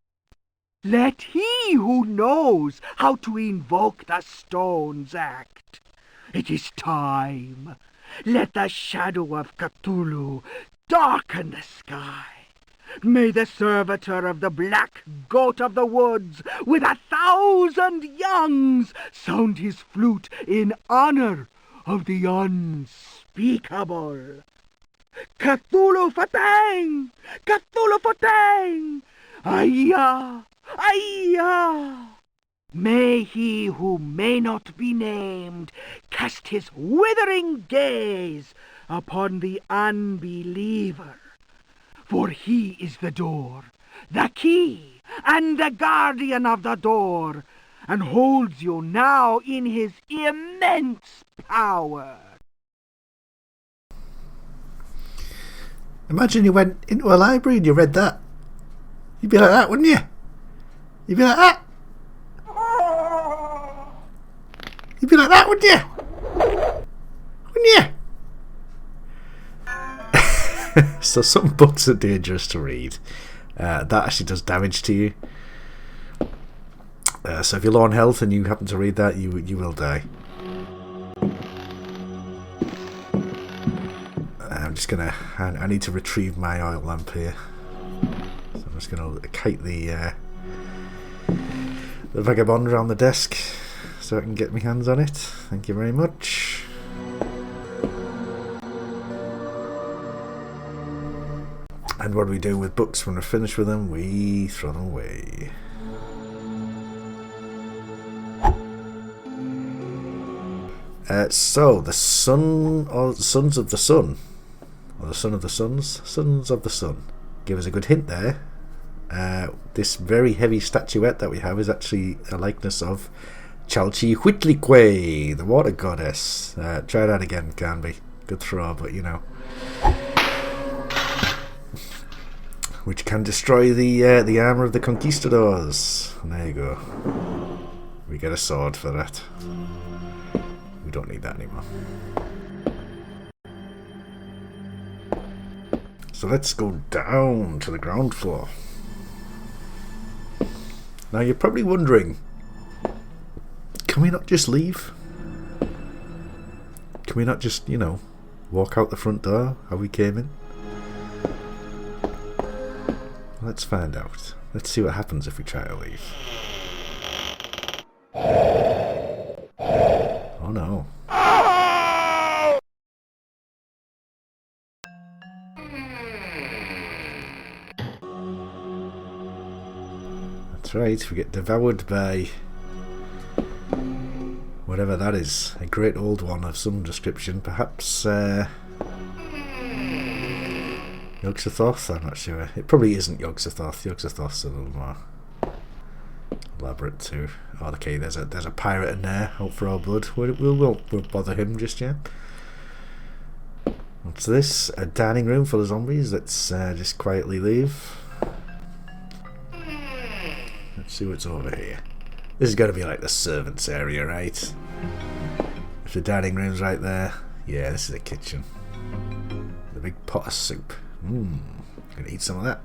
Let he who knows how to invoke the stones act. It is time. Let the shadow of Cthulhu darken the sky. May the servitor of the black goat of the woods with 1,000 youngs sound his flute in honor of the unspeakable. Cthulhu Fatang! Cthulhu Fatang! Ayah! Ayah! May he who may not be named cast his withering gaze upon the unbeliever, for he is the door, the key, and the guardian of the door, and holds you now in his immense power. Imagine you went into a library and you read that. You'd be like that, wouldn't you? You'd be like that. You'd be like that, wouldn't you? Wouldn't you? So some books are dangerous to read. That actually does damage to you. So if you're low on health and you happen to read that, you will die. I'm just gonna. I need to retrieve my oil lamp here. So I'm just gonna kite the vagabond around the desk so I can get my hands on it. Thank you very much. And what do we do with books when we're finished with them? We throw them away. So the sun, or sons of the sun, or the son of the sons of the sun, give us a good hint there. This very heavy statuette that we have is actually a likeness of Chalchihuitlicue, the water goddess. Try that again, Canby. Good throw, but you know. Which can destroy the armour of the conquistadors. And there you go. We get a sword for that. We don't need that anymore. So let's go down to the ground floor. Now you're probably wondering, can we not just leave? Can we not just, walk out the front door how we came in? Let's find out. Let's see what happens if we try to leave. Oh no. That's right, we get devoured by Whatever that is. A great old one of some description. Perhaps Yog-Sothoth? I'm not sure. It probably isn't Yog-Sothoth. Yog-Sothoth's a little more elaborate too. Oh, okay, there's a pirate in there, out for our blood. We won't bother him just yet. What's this? A dining room full of zombies. Let's just quietly leave. Let's see what's over here. This is going to be like the servants area, right? If the dining room's right there. Yeah, this is the kitchen. The big pot of soup. Gonna eat some of that.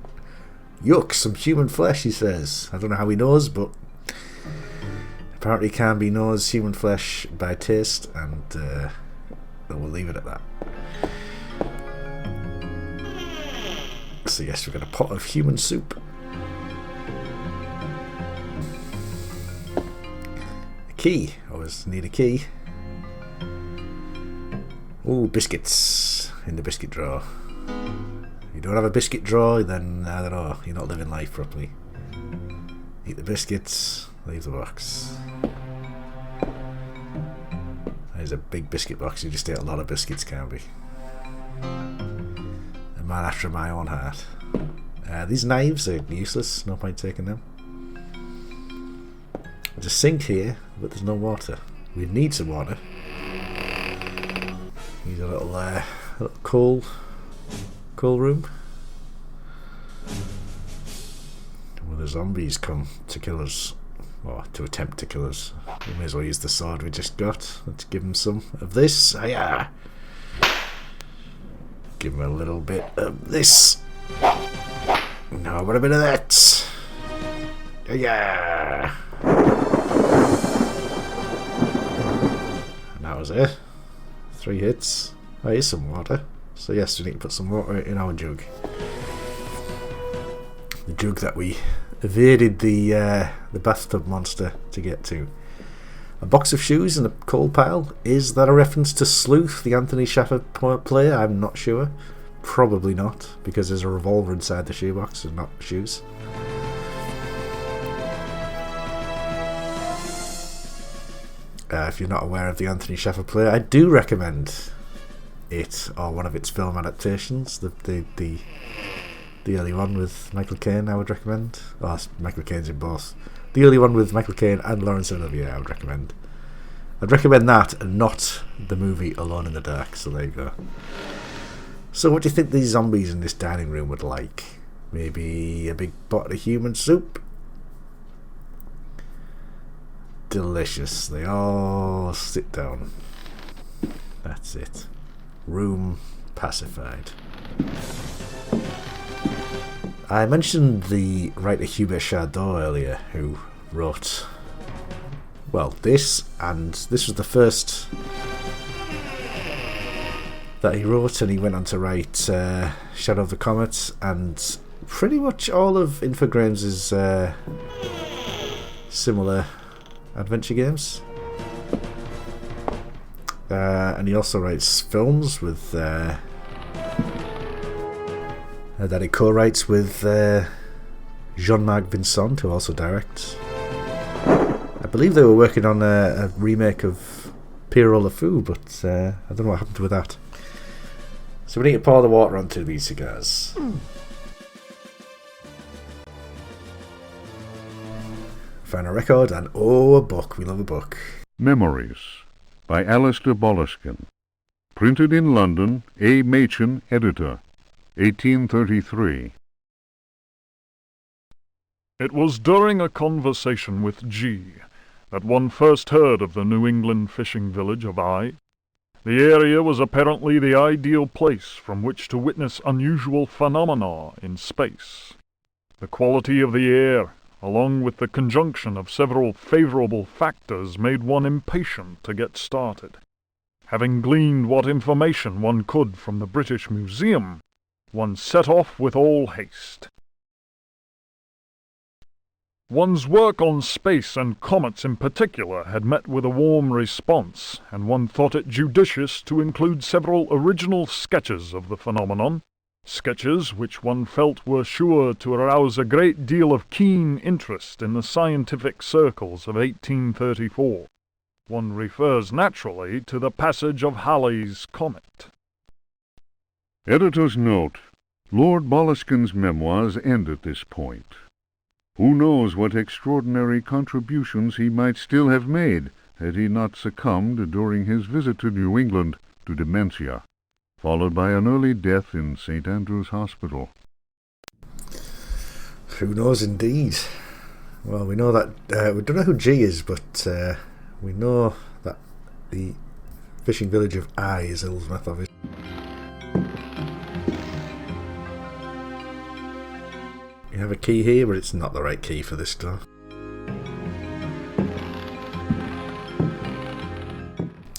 Yuck, some human flesh, he says. I don't know how he knows, but apparently can be knows human flesh by taste, and we'll leave it at that. So yes, we've got a pot of human soup. A key. Always need a key. Ooh, biscuits in the biscuit drawer. If you don't have a biscuit drawer, then I don't know, you're not living life properly. Eat the biscuits, leave the box. There's a big biscuit box. You just ate a lot of biscuits, can't be. A man after my own heart. These knives are useless, no point taking them. There's a sink here, but there's no water. We need some water. Need a little coal room. Will the zombies come to kill us? Or to attempt to kill us? We may as well use the sword we just got. Let's give them some of this. Hiya! Give them a little bit of this. Now about a bit of that. Hiya! And that was it. 3 hits. Oh, here's some water. So yes, we need to put some water in our jug. The jug that we evaded the bathtub monster to get to. A box of shoes in a coal pile. Is that a reference to Sleuth, the Anthony Shaffer play? I'm not sure. Probably not, because there's a revolver inside the shoebox and not shoes. If you're not aware of the Anthony Shaffer play, I do recommend it, or one of its film adaptations. The early one with Michael Caine, I would recommend. Oh, Michael Caine's in both. The early one with Michael Caine and Laurence Olivier, I would recommend. I'd recommend that and not the movie Alone in the Dark, so there you go. So what do you think these zombies in this dining room would like? Maybe a big pot of human soup? Delicious. They all sit down. That's it. Room pacified. I mentioned the writer Hubert Chardot earlier, who wrote, well, this was the first that he wrote, and he went on to write Shadow of the Comet and pretty much all of Infogrames' similar adventure games. And he also writes films with that he co-writes with Jean-Marc Vincent, who also directs. I believe they were working on a remake of Pierrot Le Fou, but I don't know what happened with that. So we need to pour the water onto these cigars. Found a record and a book. We love a book. Memories by Alistair Boleskine. Printed in London, A. Machin, editor, 1833. It was during a conversation with G that one first heard of the New England fishing village of I. The area was apparently the ideal place from which to witness unusual phenomena in space. The quality of the air, along with the conjunction of several favorable factors, made one impatient to get started. Having gleaned what information one could from the British Museum, one set off with all haste. One's work on space and comets in particular had met with a warm response, and one thought it judicious to include several original sketches of the phenomenon, sketches which one felt were sure to arouse a great deal of keen interest in the scientific circles of 1834. one refers naturally to the passage of Halley's Comet. Editor's note: Lord Boleskin's memoirs end at this point. Who knows what extraordinary contributions he might still have made had he not succumbed during his visit to New England to dementia, followed by an early death in St. Andrew's Hospital. Who knows indeed. Well, we know that, we don't know who G is, but we know that the fishing village of I is Ilsmouth, obviously. You have a key here, but it's not the right key for this door.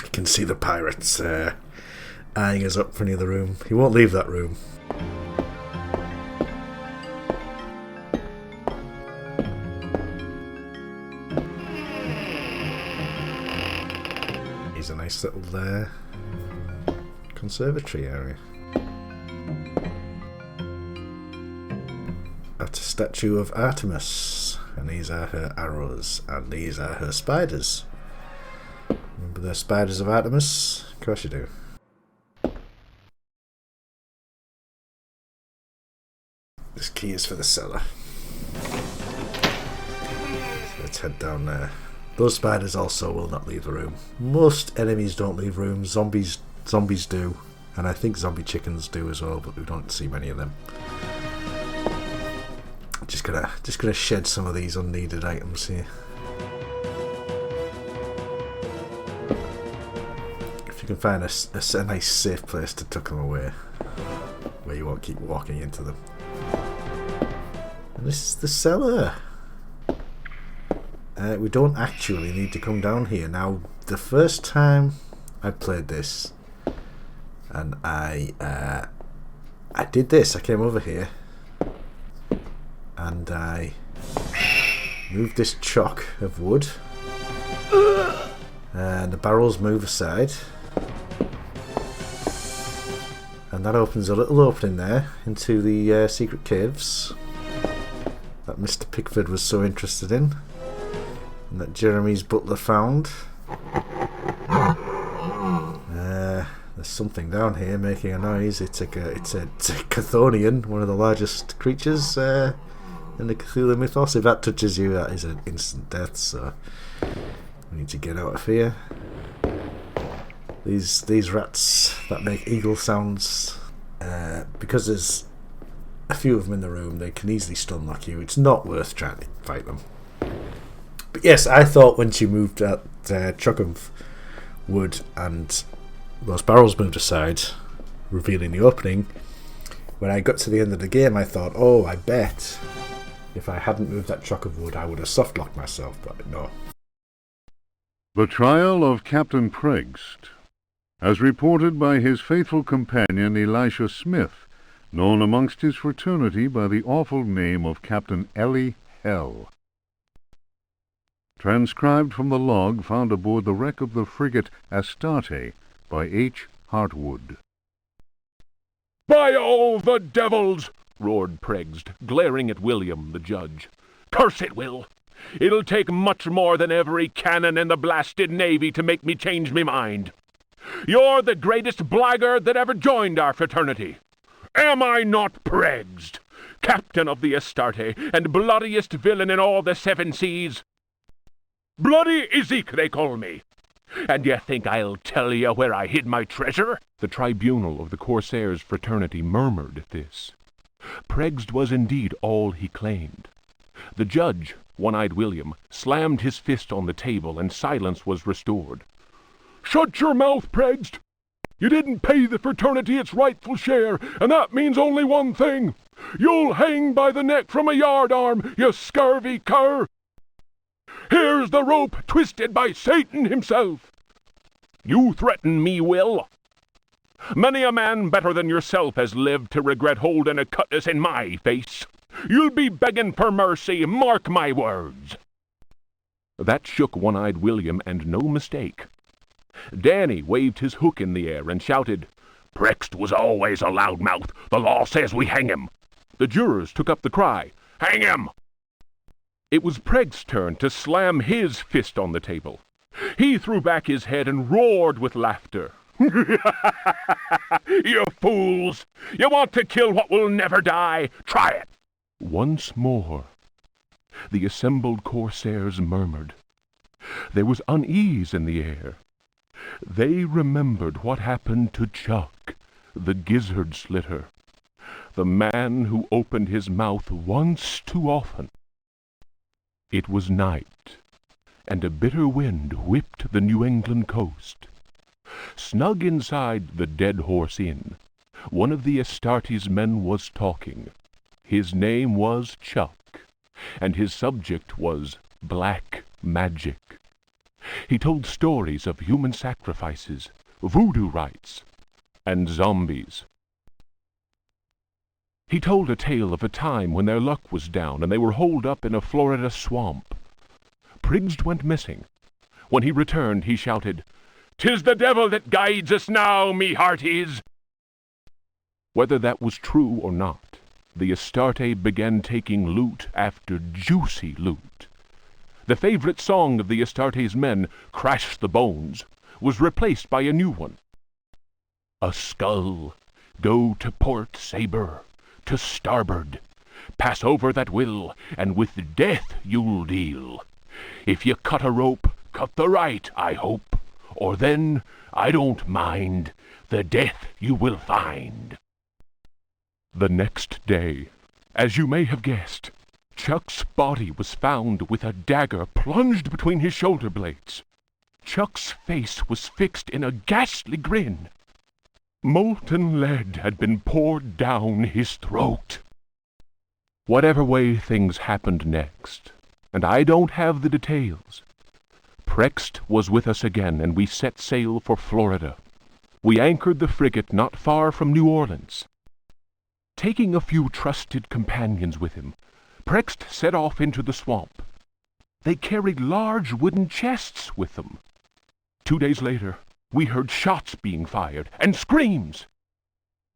You can see the pirates eyeing us up from the other room. He won't leave that room. Here's a nice little conservatory area. That's a statue of Artemis, and these are her arrows, and these are her spiders. Remember the spiders of Artemis? Of course you do. This key is for the cellar. So let's head down there. Those spiders also will not leave the room. Most enemies don't leave rooms. Zombies do, and I think zombie chickens do as well, but we don't see many of them. Just gonna shed some of these unneeded items here. If you can find a nice safe place to tuck them away, where you won't keep walking into them. And this is the cellar. We don't actually need to come down here. Now, the first time I played this, and I did this. I came over here, and I moved this chock of wood, and the barrels move aside, and that opens a little opening there into the secret caves that Mr. Pickford was so interested in, and that Jeremy's butler found. There's something down here making a noise. It's a Chthonian, one of the largest creatures in the Cthulhu mythos. If that touches you, that is an instant death, so we need to get out of here. These rats that make eagle sounds, because there's a few of them in the room, they can easily stun lock you. It's not worth trying to fight them. But yes, I thought when she moved that chock of wood and those barrels moved aside, revealing the opening, when I got to the end of the game, I thought, oh, I bet if I hadn't moved that chock of wood, I would have soft-locked myself, but no. The trial of Captain Pregst, as reported by his faithful companion Elisha Smith, known amongst his fraternity by the awful name of Captain Ellie Hell. Transcribed from the log found aboard the wreck of the frigate Astarte by H. Hartwood. "By all the devils!" roared Pregst, glaring at William, the judge. "Curse it, Will! It'll take much more than every cannon in the blasted navy to make me change me mind. You're the greatest blackguard that ever joined our fraternity. Am I not Pregst, captain of the Astarte, and bloodiest villain in all the 7 seas? Bloody Ezek, they call me. And you think I'll tell you where I hid my treasure?" The tribunal of the Corsairs' fraternity murmured at this. Pregst was indeed all he claimed. The judge, One-Eyed William, slammed his fist on the table, and silence was restored. "Shut your mouth, Pregst! You didn't pay the fraternity its rightful share, and that means only one thing. You'll hang by the neck from a yardarm, you scurvy cur! Here's the rope twisted by Satan himself. You threaten me, Will? Many a man better than yourself has lived to regret holding a cutlass in my face. You'll be begging for mercy, mark my words." That shook One-Eyed William, and no mistake. Danny waved his hook in the air and shouted, "Pregst was always a loudmouth. The law says we hang him." The jurors took up the cry, "Hang him!" It was Pregst's turn to slam his fist on the table. He threw back his head and roared with laughter. You fools! You want to kill what will never die? Try it! Once more, the assembled corsairs murmured. There was unease in the air. They remembered what happened to Chuck, the gizzard slitter, the man who opened his mouth once too often. It was night, and a bitter wind whipped the New England coast. Snug inside the Dead Horse Inn, one of the Astartes men was talking. His name was Chuck, and his subject was black magic. He told stories of human sacrifices, voodoo rites, and zombies. He told a tale of a time when their luck was down and they were holed up in a Florida swamp. Priggs went missing. When he returned, he shouted, "'Tis the devil that guides us now, me hearties!" Whether that was true or not, the Astarte began taking loot after juicy loot. The favorite song of the Astartes men, "Crash the Bones," was replaced by a new one. A skull, go to port saber, to starboard. Pass over that will, and with death you'll deal. If you cut a rope, cut the right, I hope, or then, I don't mind, the death you will find. The next day, as you may have guessed, Chuck's body was found with a dagger plunged between his shoulder blades. Chuck's face was fixed in a ghastly grin. Molten lead had been poured down his throat. Whatever way things happened next, and I don't have the details, Prext was with us again, and we set sail for Florida. We anchored the frigate not far from New Orleans. Taking a few trusted companions with him, Prext set off into the swamp. They carried large wooden chests with them. 2 days later, we heard shots being fired and screams.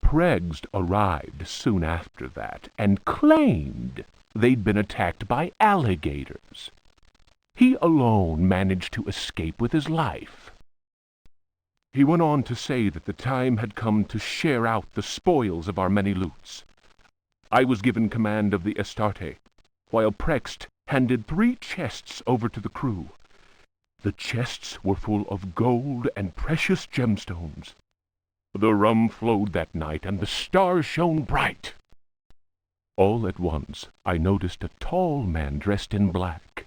Prext arrived soon after that and claimed they'd been attacked by alligators. He alone managed to escape with his life. He went on to say that the time had come to share out the spoils of our many loots. I was given command of the Astarte, while Prext handed 3 chests over to the crew. The chests were full of gold and precious gemstones. The rum flowed that night, and the stars shone bright. All at once I noticed a tall man dressed in black.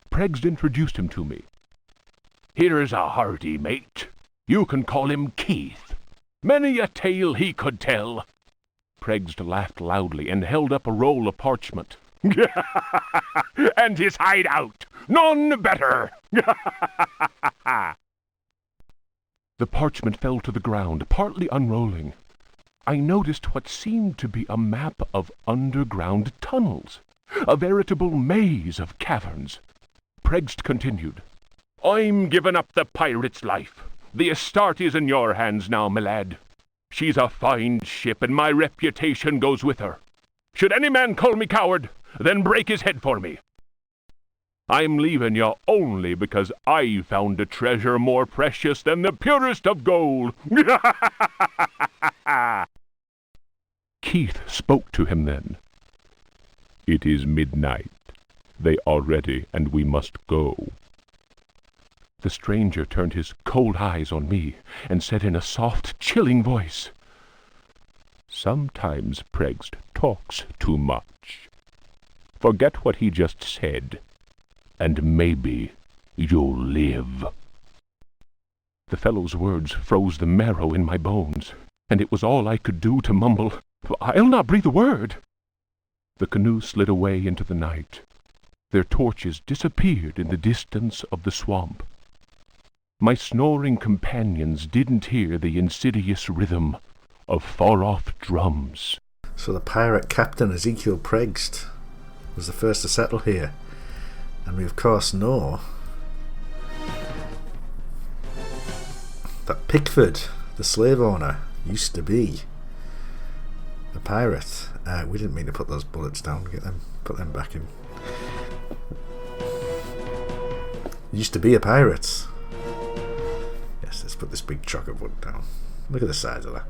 Prext introduced him to me. "Here's a hearty mate. You can call him Keith. Many a tale he could tell." Prext laughed loudly and held up a roll of parchment. "And his hideout, none better." The parchment fell to the ground, partly unrolling. I noticed what seemed to be a map of underground tunnels, a veritable maze of caverns. Prext continued, "I'm giving up the pirate's life. The Astarte's in your hands now, my lad. She's a fine ship, and my reputation goes with her. Should any man call me coward, then break his head for me. I'm leaving you only because I found a treasure more precious than the purest of gold." Keith spoke to him then. "It is midnight. They are ready, and we must go." The stranger turned his cold eyes on me and said in a soft, chilling voice, "Sometimes Prext talks too much. Forget what he just said, and maybe you'll live." The fellow's words froze the marrow in my bones, and it was all I could do to mumble, "I'll not breathe a word." The canoe slid away into the night. Their torches disappeared in the distance of the swamp. My snoring companions didn't hear the insidious rhythm of far-off drums. So the pirate captain Ezekiel Prext was the first to settle here. And we of course know that Pickford, the slave owner, used to be a pirate. We didn't mean to put those bullets down. Put them back in. Used to be a pirate. Yes, let's put this big truck of wood down. Look at the size of that.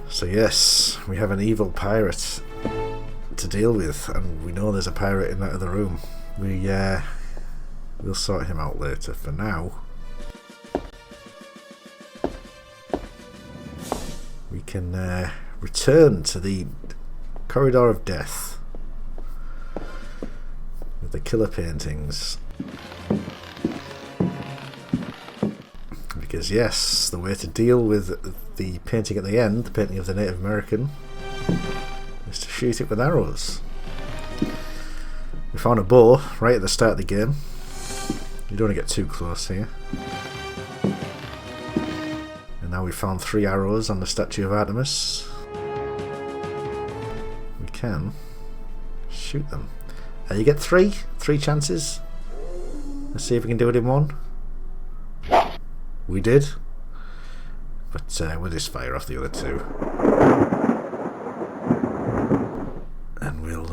So yes, we have an evil pirate to deal with, and we know there's a pirate in that other room. We'll sort him out later. For now, we can return to the corridor of death with the killer paintings. Because yes, the way to deal with the painting at the end, the painting of the Native American, is to shoot it with arrows. We found a bow right at the start of the game. You don't want to get too close here. And now we've found 3 arrows on the statue of Artemis. We can shoot them. You get 3 chances. Let's see if we can do it in one. We did, but we'll just fire off the other 2, and we'll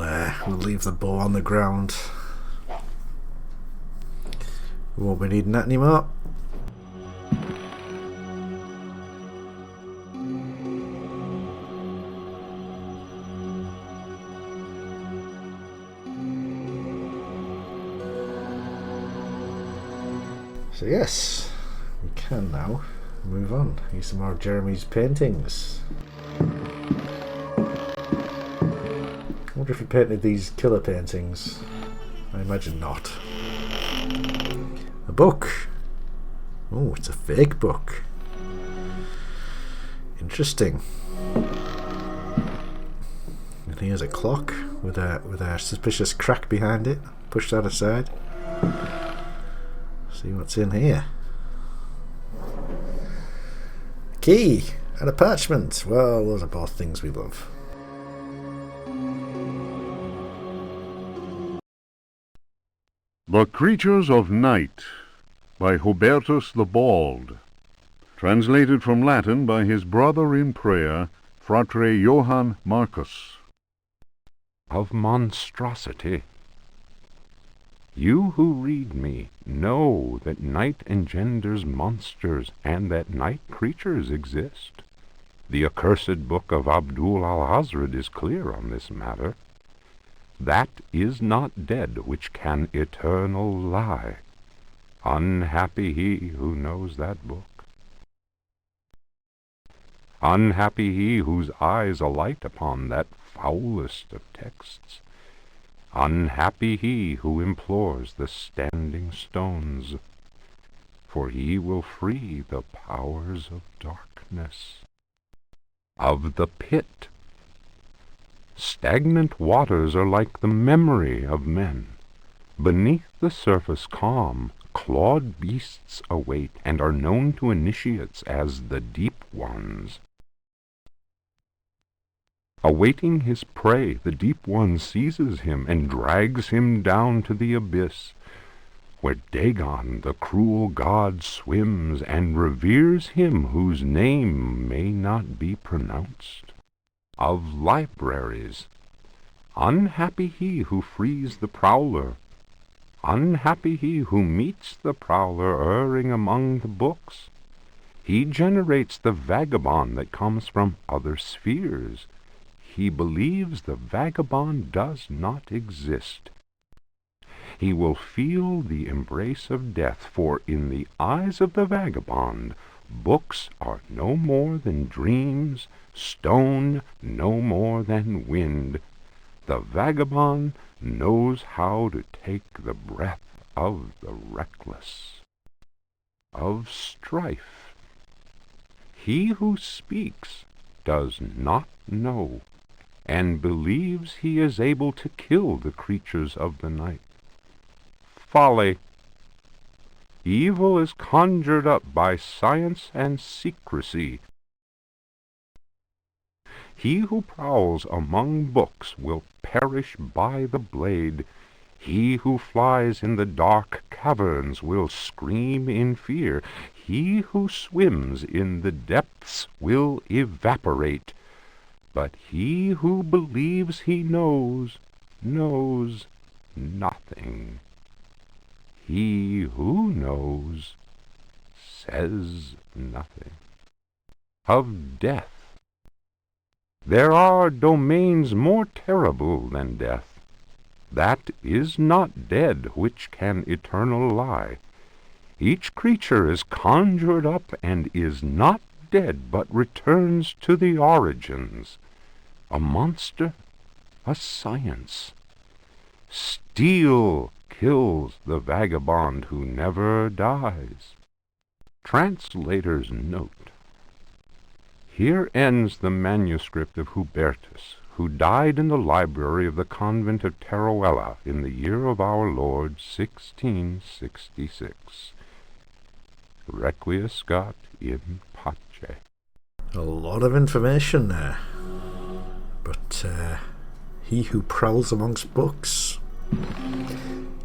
leave the bow on the ground. We won't be needing that anymore. So yes, we can now move on. Use some more of Jeremy's paintings. I wonder if he painted these killer paintings. I imagine not. A book. Oh, it's a fake book. Interesting. And here's a clock with a suspicious crack behind it. Push that aside. See what's in here. Key and a parchment. Well, those are both things we love. The Creatures of Night by Hubertus the Bald. Translated from Latin by his brother in prayer, Fratre Johann Marcus. Of monstrosity. You who read me know that night engenders monsters, and that night creatures exist. The accursed book of Abdul al-Hazred is clear on this matter. That is not dead which can eternal lie. Unhappy he who knows that book. Unhappy he whose eyes alight upon that foulest of texts. Unhappy he who implores the standing stones, for he will free the powers of darkness. Of the pit. Stagnant waters are like the memory of men. Beneath the surface calm, clawed beasts await, and are known to initiates as the deep ones. Awaiting his prey, the deep one seizes him and drags him down to the abyss, where Dagon, the cruel god, swims and reveres him whose name may not be pronounced. Of libraries. Unhappy he who frees the prowler. Unhappy he who meets the prowler erring among the books. He generates the vagabond that comes from other spheres. He believes the vagabond does not exist. He will feel the embrace of death, for in the eyes of the vagabond, books are no more than dreams, stone no more than wind. The vagabond knows how to take the breath of the reckless. Of strife. He who speaks does not know, and believes he is able to kill the creatures of the night. Folly. Evil is conjured up by science and secrecy. He who prowls among books will perish by the blade. He who flies in the dark caverns will scream in fear. He who swims in the depths will evaporate. But he who believes he knows, knows nothing. He who knows says nothing. Of death. There are domains more terrible than death. That is not dead which can eternal lie. Each creature is conjured up and is not dead, but returns to the origins. A monster, a science. Steel kills the vagabond who never dies. Translator's note. Here ends the manuscript of Hubertus, who died in the library of the convent of Teruella in the year of our Lord 1666. Requiescat in pace. A lot of information there. But he who prowls amongst books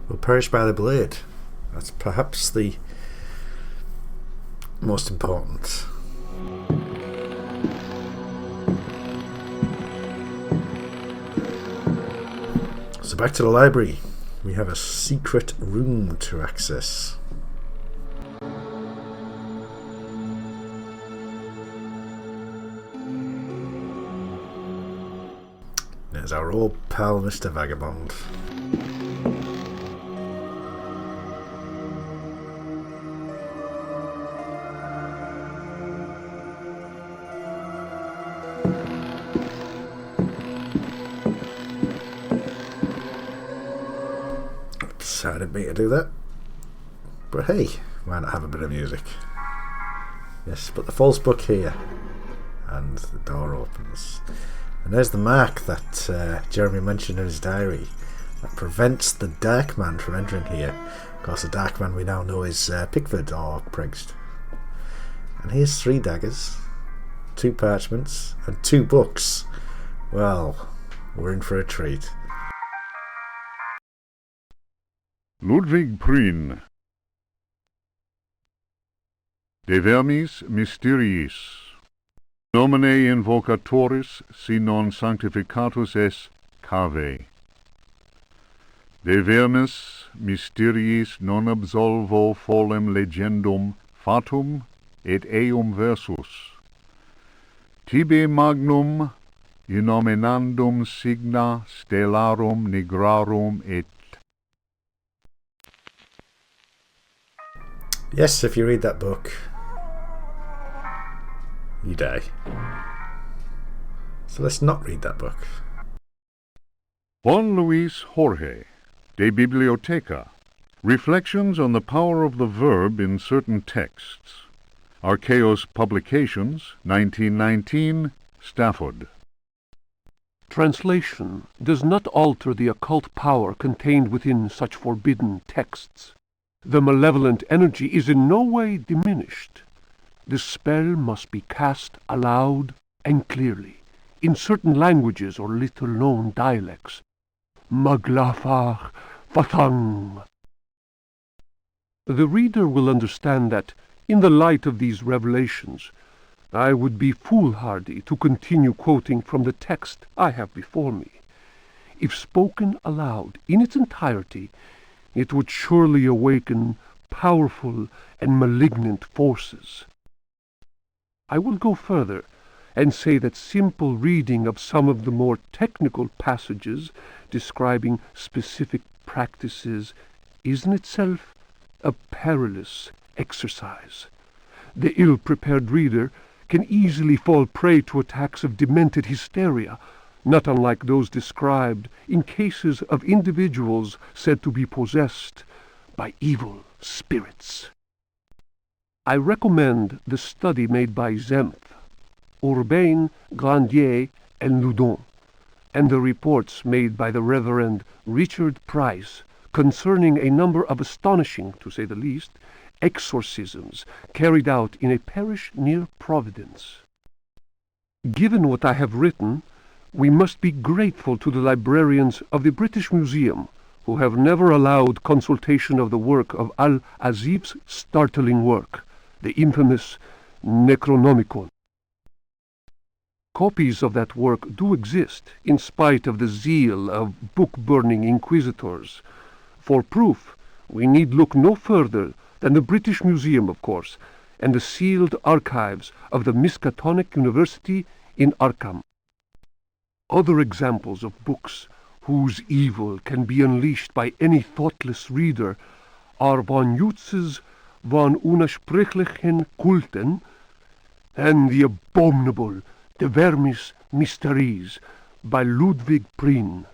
will perish by the blade. That's perhaps the most important. So back to the library. We have a secret room to access. There's our old pal, Mr. Vagabond. Decided me to do that, but hey, why not have a bit of music? Yes, put the false book here, and the door opens, and there's the mark that Jeremy mentioned in his diary that prevents the Dark Man from entering here. Of course, the Dark Man we now know is Pickford or Pregst. And here's 3 daggers, 2 parchments, and 2 books. Well, we're in for a treat. Ludwig Prien. De vermis mysteriis. Nomine invocatoris, si non sanctificatus es cave. De vermis mysteriis non absolvo folem legendum fatum et eum versus. Tibi magnum innominandum signa stellarum nigrarum et. Yes, if you read that book, you die. So let's not read that book. Juan Luis Jorge, De Bibliotheca. Reflections on the power of the verb in certain texts. Archaeos Publications, 1919, Stafford. Translation does not alter the occult power contained within such forbidden texts. The malevolent energy is in no way diminished. The spell must be cast aloud and clearly, in certain languages or little-known dialects. Maglafar Fathang. The reader will understand that, in the light of these revelations, I would be foolhardy to continue quoting from the text I have before me. If spoken aloud in its entirety, it would surely awaken powerful and malignant forces. I will go further and say that simple reading of some of the more technical passages describing specific practices is in itself a perilous exercise. The ill-prepared reader can easily fall prey to attacks of demented hysteria, not unlike those described in cases of individuals said to be possessed by evil spirits. I recommend the study made by Zempf, Urbain, Grandier, and Loudon, and the reports made by the Reverend Richard Price concerning a number of astonishing, to say the least, exorcisms carried out in a parish near Providence. Given what I have written, we must be grateful to the librarians of the British Museum, who have never allowed consultation of the work of Al-Azif's startling work, the infamous Necronomicon. Copies of that work do exist, in spite of the zeal of book-burning inquisitors. For proof, We need look no further than the British Museum, of course, and the sealed archives of the Miskatonic University in Arkham. Other examples of books whose evil can be unleashed by any thoughtless reader are von Jutz's von Unersprechlichen Kulten and the abominable De Vermis Mysteries by Ludwig Prien,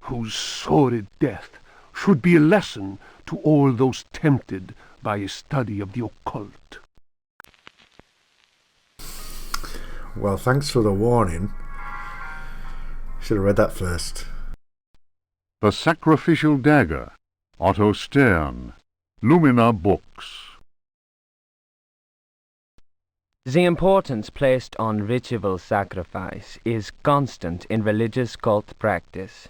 whose sordid death should be a lesson to all those tempted by a study of the occult. Well, thanks for the warning. Should have read that first. The Sacrificial Dagger, Otto Stern, Lumina Books. The importance placed on ritual sacrifice is constant in religious cult practice.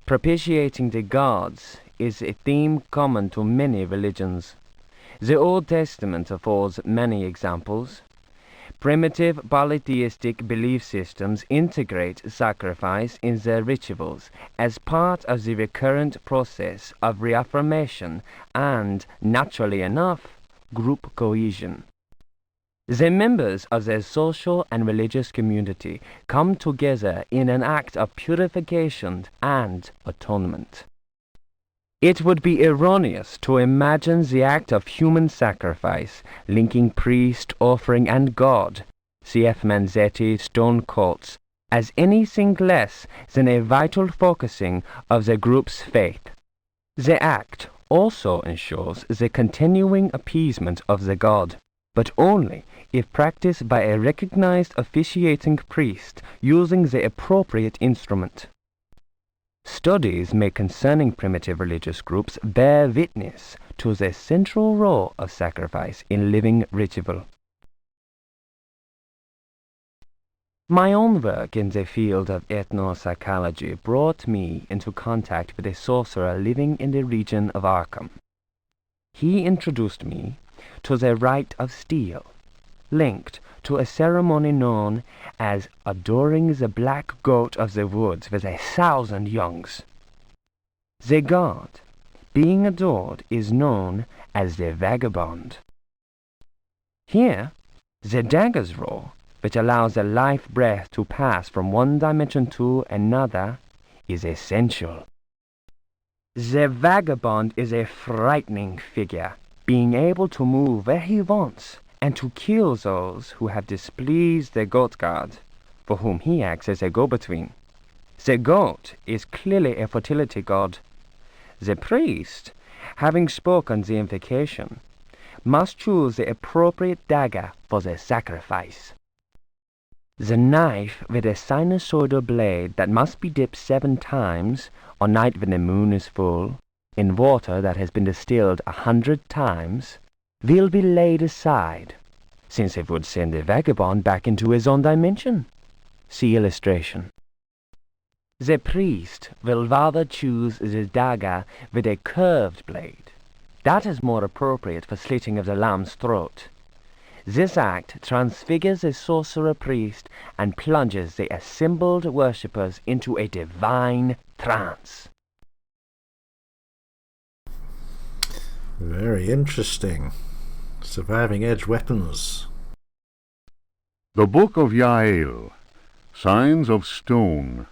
Propitiating the gods is a theme common to many religions. The Old Testament affords many examples. Primitive polytheistic belief systems integrate sacrifice in their rituals as part of the recurrent process of reaffirmation and, naturally enough, group cohesion. The members of their social and religious community come together in an act of purification and atonement. It would be erroneous to imagine the act of human sacrifice linking priest, offering, and God, C.F. Manzetti's stone cults, as anything less than a vital focusing of the group's faith. The act also ensures the continuing appeasement of the god, but only if practiced by a recognized officiating priest using the appropriate instrument. Studies made concerning primitive religious groups bear witness to the central role of sacrifice in living ritual. My own work in the field of ethnopsychology brought me into contact with a sorcerer living in the region of Arkham. He introduced me to the rite of steel, linked to a ceremony known as adoring the black goat of the woods with 1,000 youngs. The god being adored is known as the vagabond. Here, the dagger's role, which allows the life breath to pass from one dimension to another, is essential. The vagabond is a frightening figure, being able to move where he wants and to kill those who have displeased the goat god, for whom he acts as a go-between. The goat is clearly a fertility god. The priest, having spoken the invocation, must choose the appropriate dagger for the sacrifice. The knife with a sinusoidal blade that must be dipped 7 times, on night when the moon is full, in water that has been distilled 100 times, will be laid aside, since it would send the vagabond back into his own dimension. See illustration. The priest will rather choose the dagger with a curved blade. That is more appropriate for slitting of the lamb's throat. This act transfigures the sorcerer priest and plunges the assembled worshippers into a divine trance. Very interesting. Surviving edge weapons. The Book of Yael, Signs of Stone,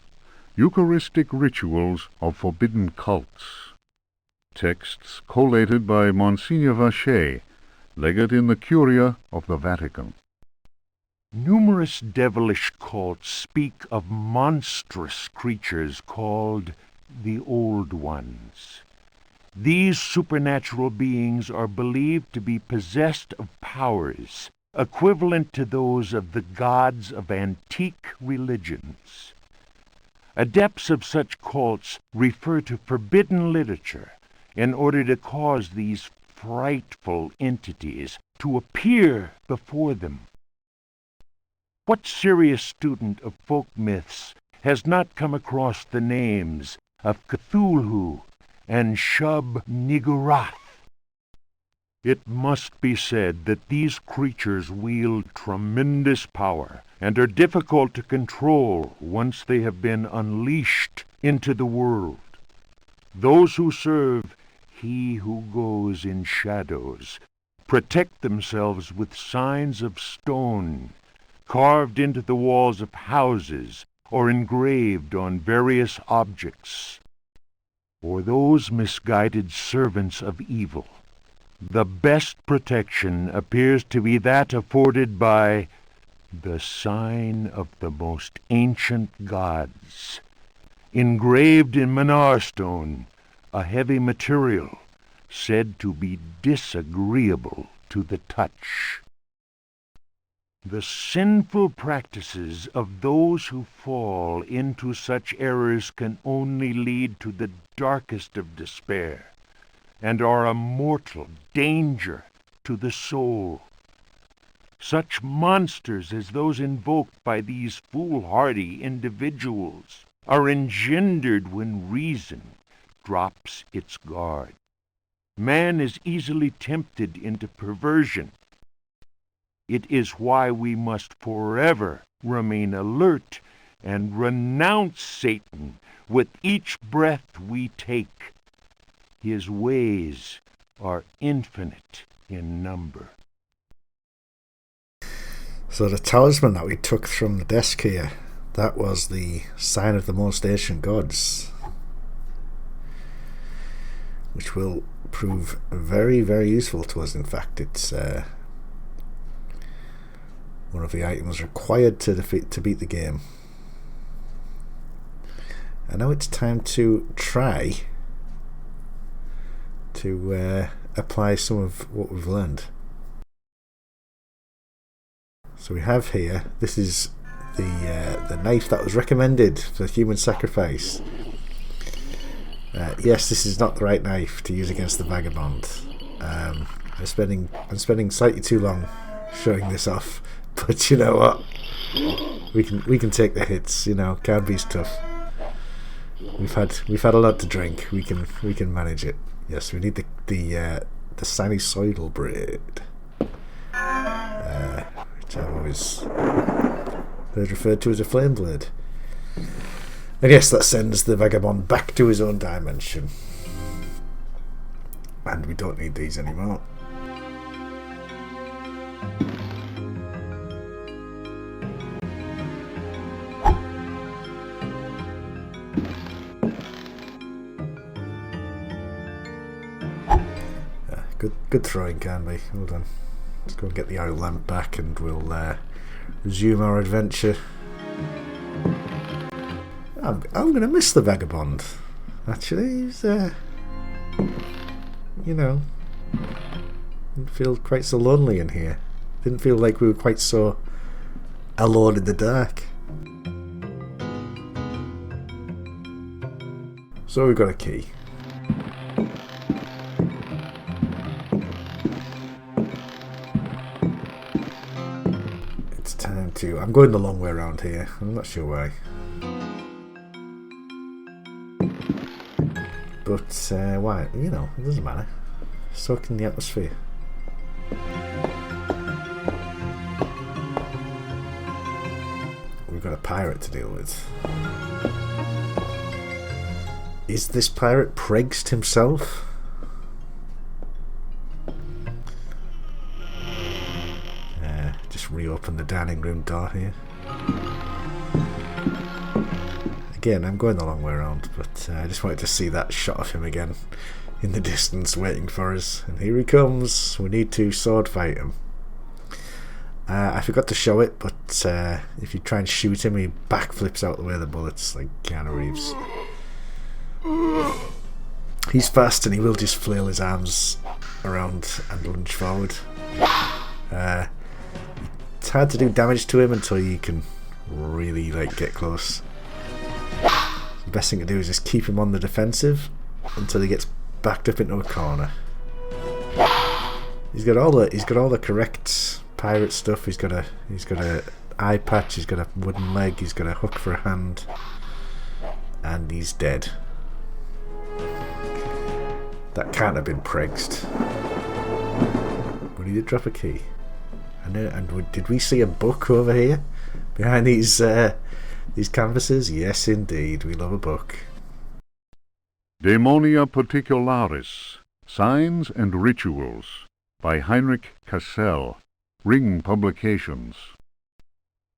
Eucharistic Rituals of Forbidden Cults. Texts collated by Monsignor Vacher, legate in the Curia of the Vatican. Numerous devilish cults speak of monstrous creatures called the Old Ones. These supernatural beings are believed to be possessed of powers equivalent to those of the gods of antique religions. Adepts of such cults refer to forbidden literature in order to cause these frightful entities to appear before them. What serious student of folk myths has not come across the names of Cthulhu and Shub-Niggurath? It must be said that these creatures wield tremendous power and are difficult to control once they have been unleashed into the world. Those who serve he who goes in shadows, protect themselves with signs of stone, carved into the walls of houses or engraved on various objects. For those misguided servants of evil, the best protection appears to be that afforded by the sign of the most ancient gods, engraved in Manar stone, a heavy material said to be disagreeable to the touch. The sinful practices of those who fall into such errors can only lead to the darkest of despair, and are a mortal danger to the soul. Such monsters as those invoked by these foolhardy individuals are engendered when reason drops its guard. Man is easily tempted into perversion. It is why we must forever remain alert and renounce Satan with each breath we take. His ways are infinite in number. So the talisman that we took from the desk here, that was the sign of the most ancient gods, which will prove very, very useful to us. In fact, it's one of the items required to beat the game. And now it's time to try to apply some of what we've learned. So we have here, this is the knife that was recommended for human sacrifice. Yes, this is not the right knife to use against the vagabond. I'm spending slightly too long showing this off, but you know what? We can take the hits. You know, can't be tough. We've had a lot to drink. We can manage it. Yes, we need the sinusoidal blade, which I've always heard referred to as a flame blade. And yes, that sends the vagabond back to his own dimension. And we don't need these anymore. Good throwing, Canby. Hold on. Let's go and get the oil lamp back and we'll resume our adventure. I'm going to miss the vagabond. Actually, he's, you know, didn't feel quite so lonely in here. Didn't feel like we were quite so alone in the dark. So we've got a key. It's time to... I'm going the long way around here. I'm not sure why. But why? You know, it doesn't matter. Soak in the atmosphere. We've got a pirate to deal with. Is this pirate Pregst himself? Just reopen the dining room door here. Again, I'm going the long way around, but I just wanted to see that shot of him again in the distance waiting for us. And here he comes. We need to sword fight him. I forgot to show it, but if you try and shoot him, he backflips out the way of the bullets like Keanu Reeves. He's fast and he will just flail his arms around and lunge forward. It's hard to do damage to him until you can really get close. The best thing to do is just keep him on the defensive until he gets backed up into a corner. He's got all the correct pirate stuff. He's got a eye patch. He's got a wooden leg. He's got a hook for a hand, and he's dead. That can't have been Pregst. But he did drop a key. And did we see a book over here behind these canvases? Yes, indeed. We love a book. Daemonia Particularis, Signs and Rituals by Heinrich Cassel, Ring Publications.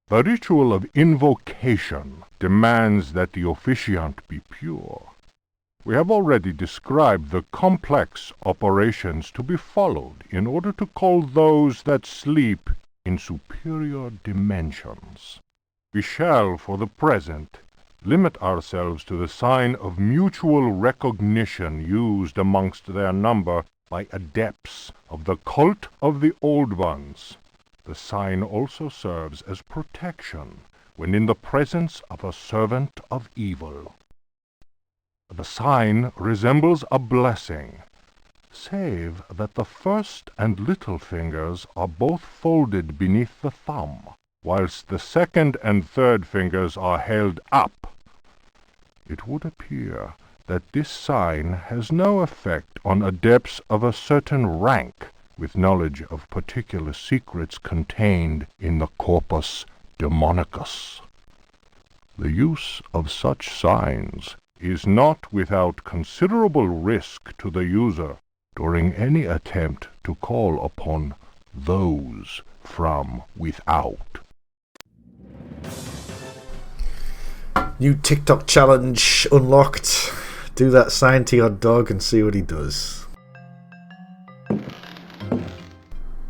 The ritual of invocation demands that the officiant be pure. We have already described the complex operations to be followed in order to call those that sleep in superior dimensions. We shall, for the present, limit ourselves to the sign of mutual recognition used amongst their number by adepts of the cult of the Old Ones. The sign also serves as protection when in the presence of a servant of evil. The sign resembles a blessing, save that the first and little fingers are both folded beneath the thumb, whilst the second and third fingers are held up. It would appear that this sign has no effect on adepts of a certain rank with knowledge of particular secrets contained in the corpus demonicus. The use of such signs is not without considerable risk to the user during any attempt to call upon those from without. New TikTok challenge unlocked. Do that sign to your dog and see what he does.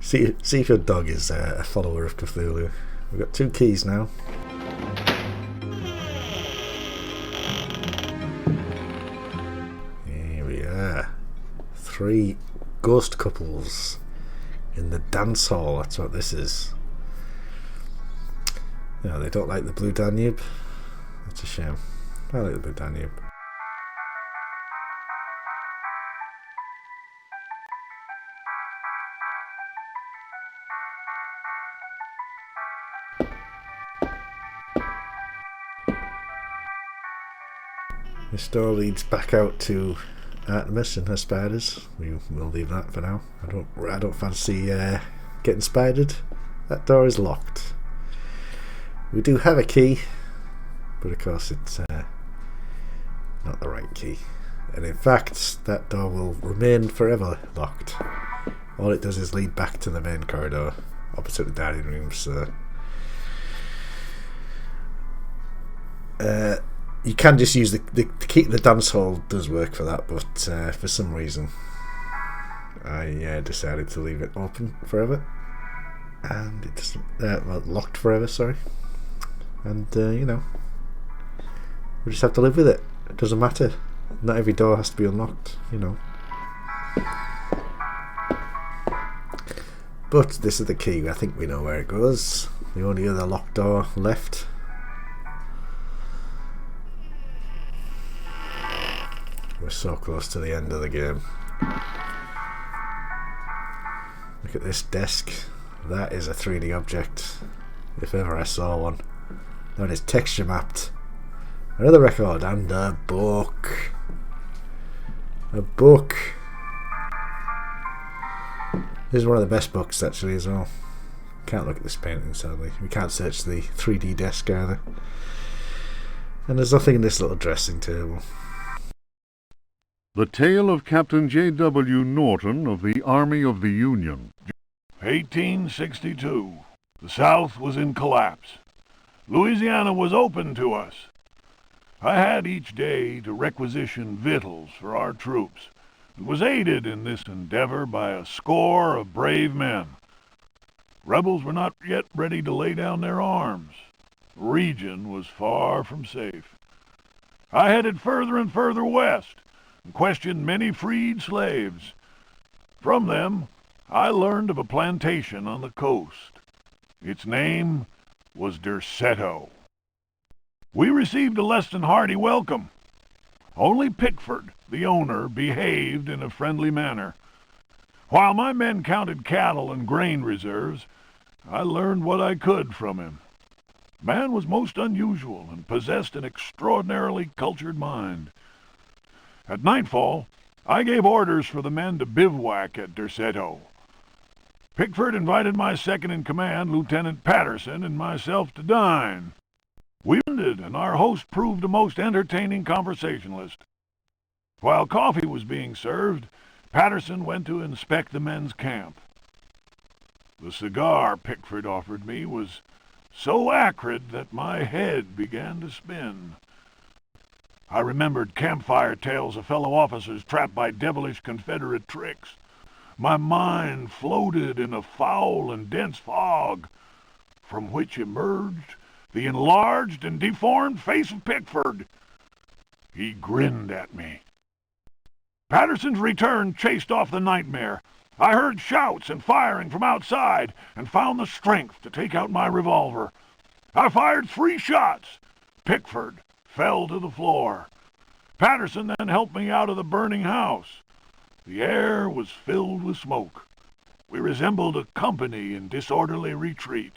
See if your dog is a follower of Cthulhu. We've got 2 keys now. Here we are. 3 ghost couples in the dance hall. That's what this is. No, they don't like the Blue Danube. That's a shame. I like the Blue Danube. This door leads back out to Artemis and her spiders. We'll leave that for now. I don't fancy getting spidered. That door is locked. We do have a key, but of course it's not the right key. And in fact, that door will remain forever locked. All it does is lead back to the main corridor opposite the dining room. So you can just use the key. The dance hall does work for that, but for some reason I decided to leave it open forever, and it doesn't locked forever. Sorry, and we just have to live with it. It doesn't matter. Not every door has to be unlocked, But this is the key. I think we know where it goes. The only other locked door left. We're so close to the end of the game. Look at this desk. That is a 3D object, if ever I saw one. That is texture mapped. Another record and a book. A book. This is one of the best books actually as well. Can't look at this painting sadly. We can't search the 3D desk either. And there's nothing in this little dressing table. The Tale of Captain J.W. Norton of the Army of the Union. 1862. The South was in collapse. Louisiana was open to us. I had each day to requisition victuals for our troops, and was aided in this endeavor by a score of brave men. Rebels were not yet ready to lay down their arms. The region was far from safe. I headed further and further west, and questioned many freed slaves. From them, I learned of a plantation on the coast. Its name was Derceto. We received a less than hearty welcome. Only Pickford, the owner, behaved in a friendly manner. While my men counted cattle and grain reserves, I learned what I could from him. Man was most unusual and possessed an extraordinarily cultured mind. At nightfall, I gave orders for the men to bivouac at Derceto. Pickford invited my second-in-command, Lieutenant Patterson, and myself to dine. We ended, and our host proved a most entertaining conversationalist. While coffee was being served, Patterson went to inspect the men's camp. The cigar Pickford offered me was so acrid that my head began to spin. I remembered campfire tales of fellow officers trapped by devilish Confederate tricks. My mind floated in a foul and dense fog, from which emerged the enlarged and deformed face of Pickford. He grinned at me. Patterson's return chased off the nightmare. I heard shouts and firing from outside and found the strength to take out my revolver. I fired 3 shots. Pickford fell to the floor. Patterson then helped me out of the burning house. The air was filled with smoke. We resembled a company in disorderly retreat.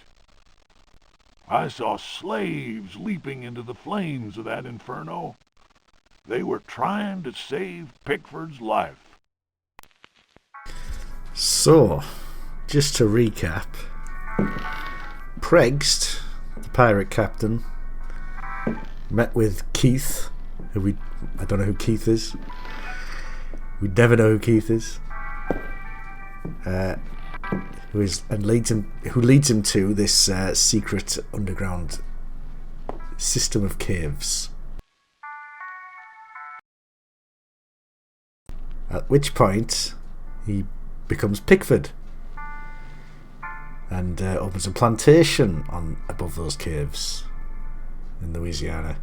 I saw slaves leaping into the flames of that inferno. They were trying to save Pickford's life. So, just to recap, Pregst, the pirate captain, met with Keith, I don't know who Keith is. We never know who Keith is. Who leads him to this secret underground system of caves. At which point he becomes Pickford and opens a plantation above those caves in Louisiana.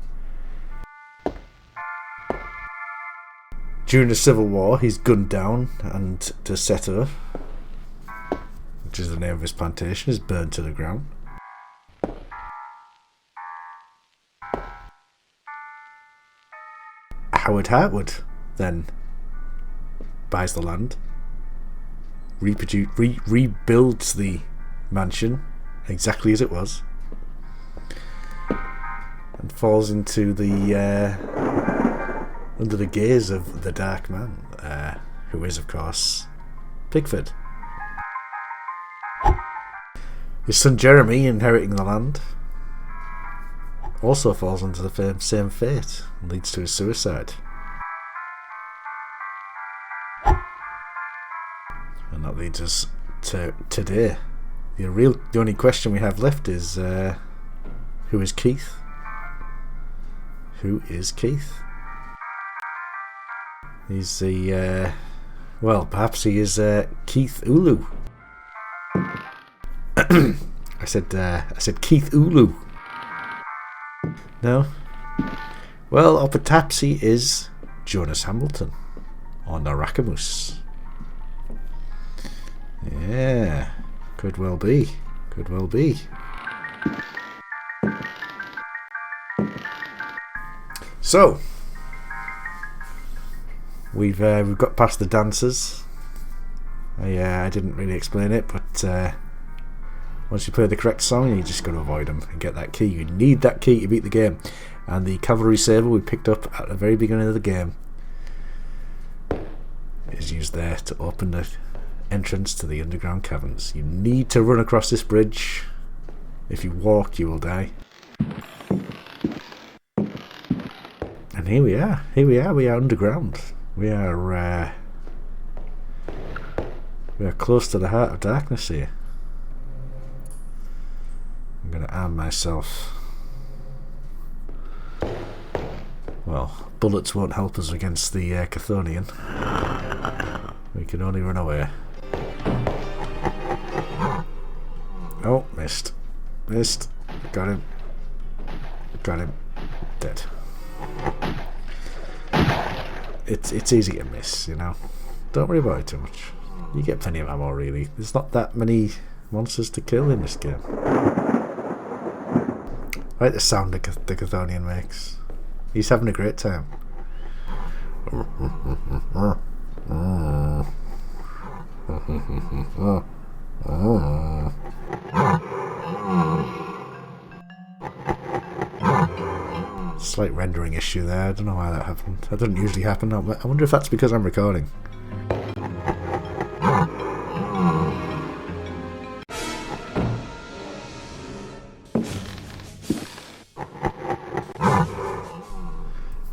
During the Civil War, he's gunned down, and Desetter, which is the name of his plantation, is burned to the ground. Howard Hartwood then buys the land, rebuilds the mansion exactly as it was, and falls into the under the gaze of the Dark Man, who is, of course, Pickford. His son Jeremy, inheriting the land, also falls under the same fate and leads to his suicide. And that leads us to today. The only question we have left is, who is Keith? Who is Keith? He's the, perhaps he is Keith Ulu. I said Keith Ulu. No? Well, or perhaps he is Jonas Hamilton, or Narakamus. Yeah, could well be. Could well be. So, we've got past the dancers. I didn't really explain it, but once you play the correct song, you just got to avoid them and get that key. You need that key to beat the game. And the cavalry saber we picked up at the very beginning of the game is used there to open the entrance to the underground caverns. You need to run across this bridge. If you walk, you will die. And here we are. We are underground. We are close to the heart of darkness here. I'm going to arm myself. Well, bullets won't help us against the Chthonian. We can only run away. Oh, missed. Got him. Dead. It's easy to miss, you know. Don't worry about it too much. You get plenty of ammo, really. There's not that many monsters to kill in this game. I like the sound the Chthonian makes. He's having a great time. Slight rendering issue there. I don't know why that happened. That doesn't usually happen. I wonder if that's because I'm recording.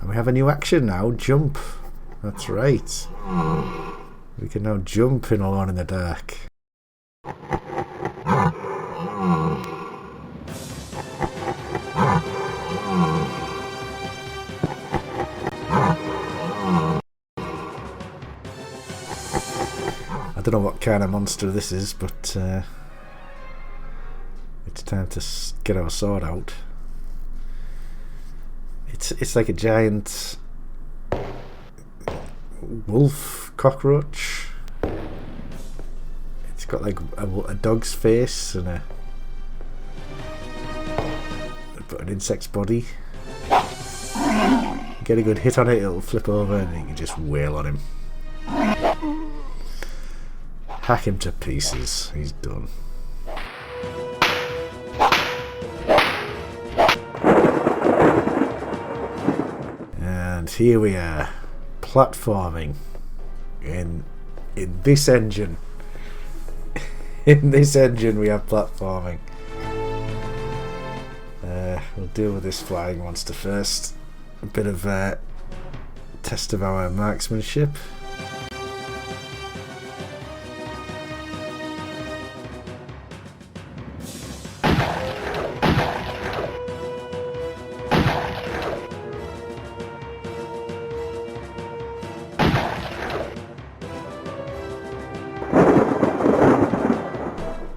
And we have a new action now. Jump. That's right. We can now jump in Alone in the Dark. I don't know what kind of monster this is, but it's time to get our sword out. It's like a giant wolf cockroach. It's got like a dog's face and an insect's body. You get a good hit on it, it'll flip over and you can just wail on him. Hack him to pieces. He's done. And here we are, platforming in this engine. In this engine we have platforming. We'll deal with this flying monster first. A bit of test of our marksmanship.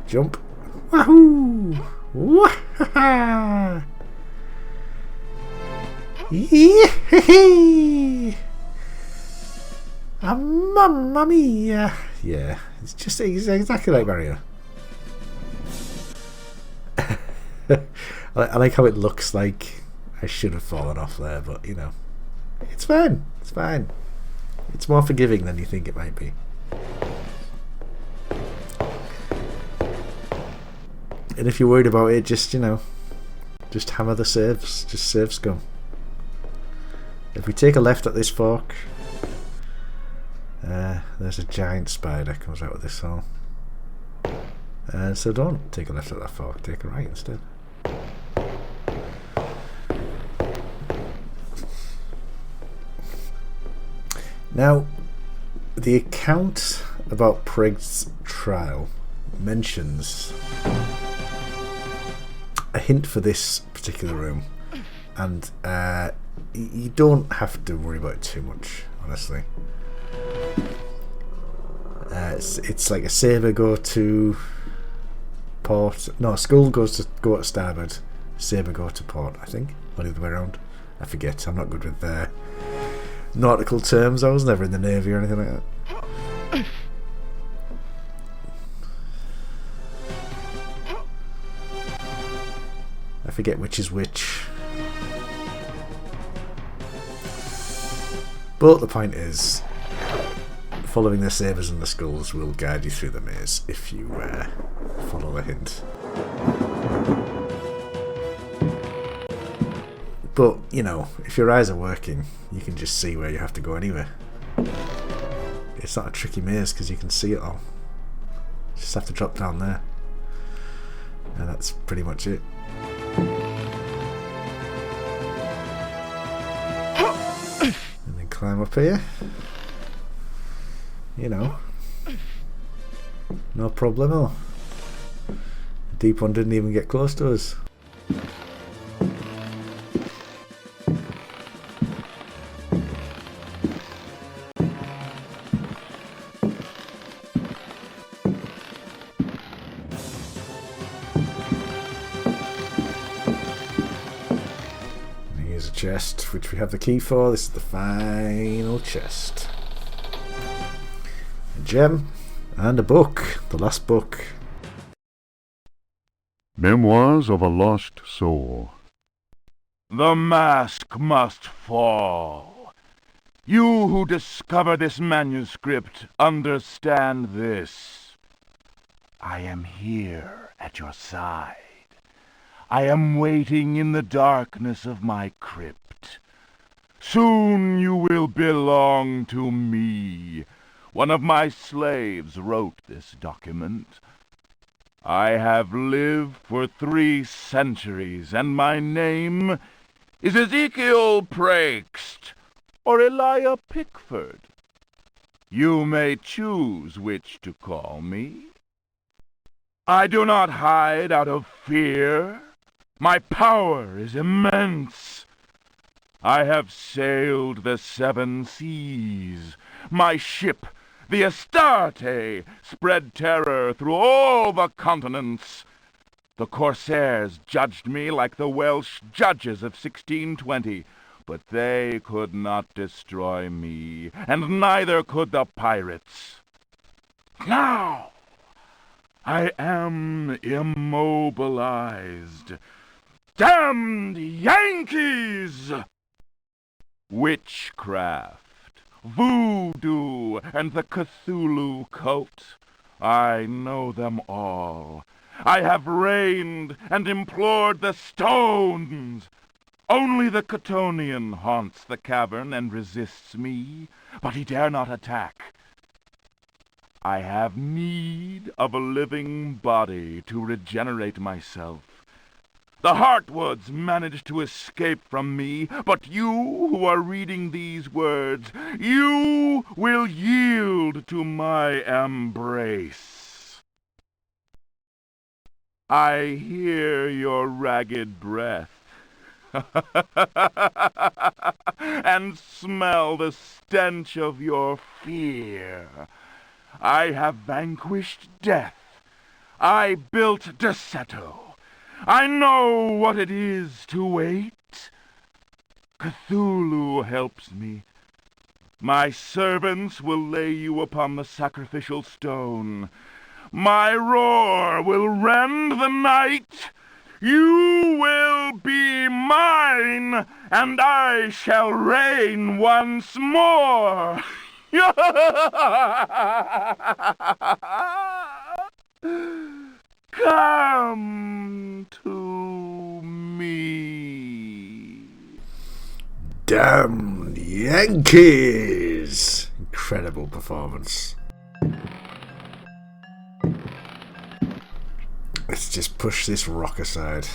Jump. Wahoo! Wahaha! Yee-hee-hee! Mamma mia! Yeah, it's just exactly like Mario. I like how it looks like I should have fallen off there, but you know, it's fine. It's fine. It's more forgiving than you think it might be. And if you're worried about it, just, you know, just hammer the saves. Just save scum. If we take a left at this fork, there's a giant spider comes out of this hole. So don't take a left at that fork, take a right instead. Now, the account about Preg's trial mentions a hint for this particular room, and you don't have to worry about it too much, honestly. It's like a saber go to port. No, skull go to starboard, saber go to port, I think, or the other way around. I forget. I'm not good with nautical terms. I was never in the Navy or anything like that. I forget which is which. But the point is, following the sabers and the skulls will guide you through the maze if you follow the hint. But, you know, if your eyes are working, you can just see where you have to go anyway. It's not a tricky maze because you can see it all. You just have to drop down there. And that's pretty much it. And then climb up here. You know. No problemo. The deep one didn't even get close to us. Chest, which we have the key for. This is the final chest. A gem and a book, the last book. Memoirs of a Lost Soul. The mask must fall. You who discover this manuscript understand this. I am here at your side. I am waiting in the darkness of my crypt. Soon you will belong to me. One of my slaves wrote this document. I have lived for 3 centuries, and my name is Ezekiel Prext, or Elijah Pickford. You may choose which to call me. I do not hide out of fear. My power is immense. I have sailed the 7 seas. My ship, the Astarte, spread terror through all the continents. The corsairs judged me like the Welsh judges of 1620, but they could not destroy me, and neither could the pirates. Now I am immobilized. Damned Yankees! Witchcraft, voodoo, and the Cthulhu cult. I know them all. I have reigned and implored the stones. Only the Catonian haunts the cavern and resists me, but he dare not attack. I have need of a living body to regenerate myself. The Heartwoods managed to escape from me, but you who are reading these words, you will yield to my embrace. I hear your ragged breath and smell the stench of your fear. I have vanquished death. I built Deseto. I know what it is to wait. Cthulhu helps me. My servants will lay you upon the sacrificial stone. My roar will rend the night. You will be mine, and I shall reign once more. Come to me. Damn Yankees! Incredible performance. Let's just push this rock aside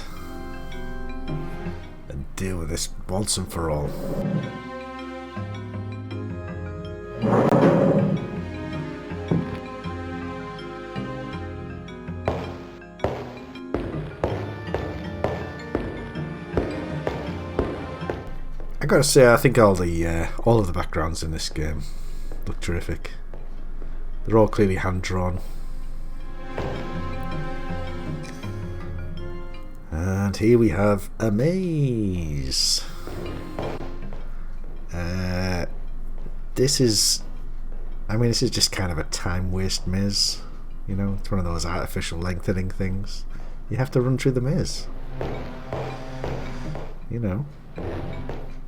and deal with this once and for all. I gotta say, I think all of the backgrounds in this game look terrific. They're all clearly hand drawn. And here we have a maze. This is just kind of a time waste maze. You know, it's one of those artificial lengthening things. You have to run through the maze. You know,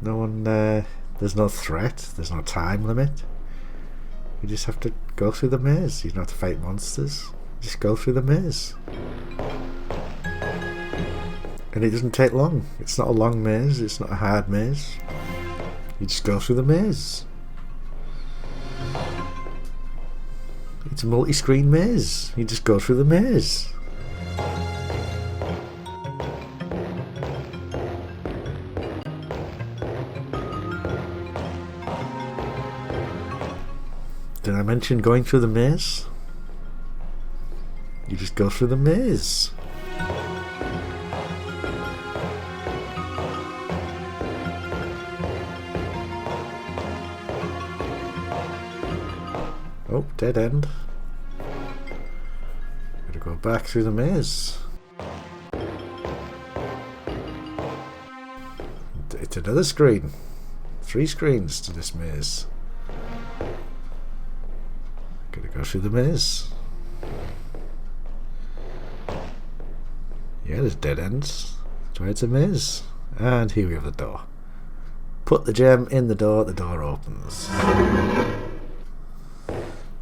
no one. There's no threat. There's no time limit. You just have to go through the maze. You don't have to fight monsters. Just go through the maze. And it doesn't take long. It's not a long maze. It's not a hard maze. You just go through the maze. It's a multi-screen maze. You just go through the maze. Did I mention going through the maze? You just go through the maze. Oh, dead end. Gotta go back through the maze. It's another screen. 3 screens to this maze. Gotta go through the maze. Yeah, there's dead ends. That's why it's a maze. And here we have the door. Put the gem in the door opens.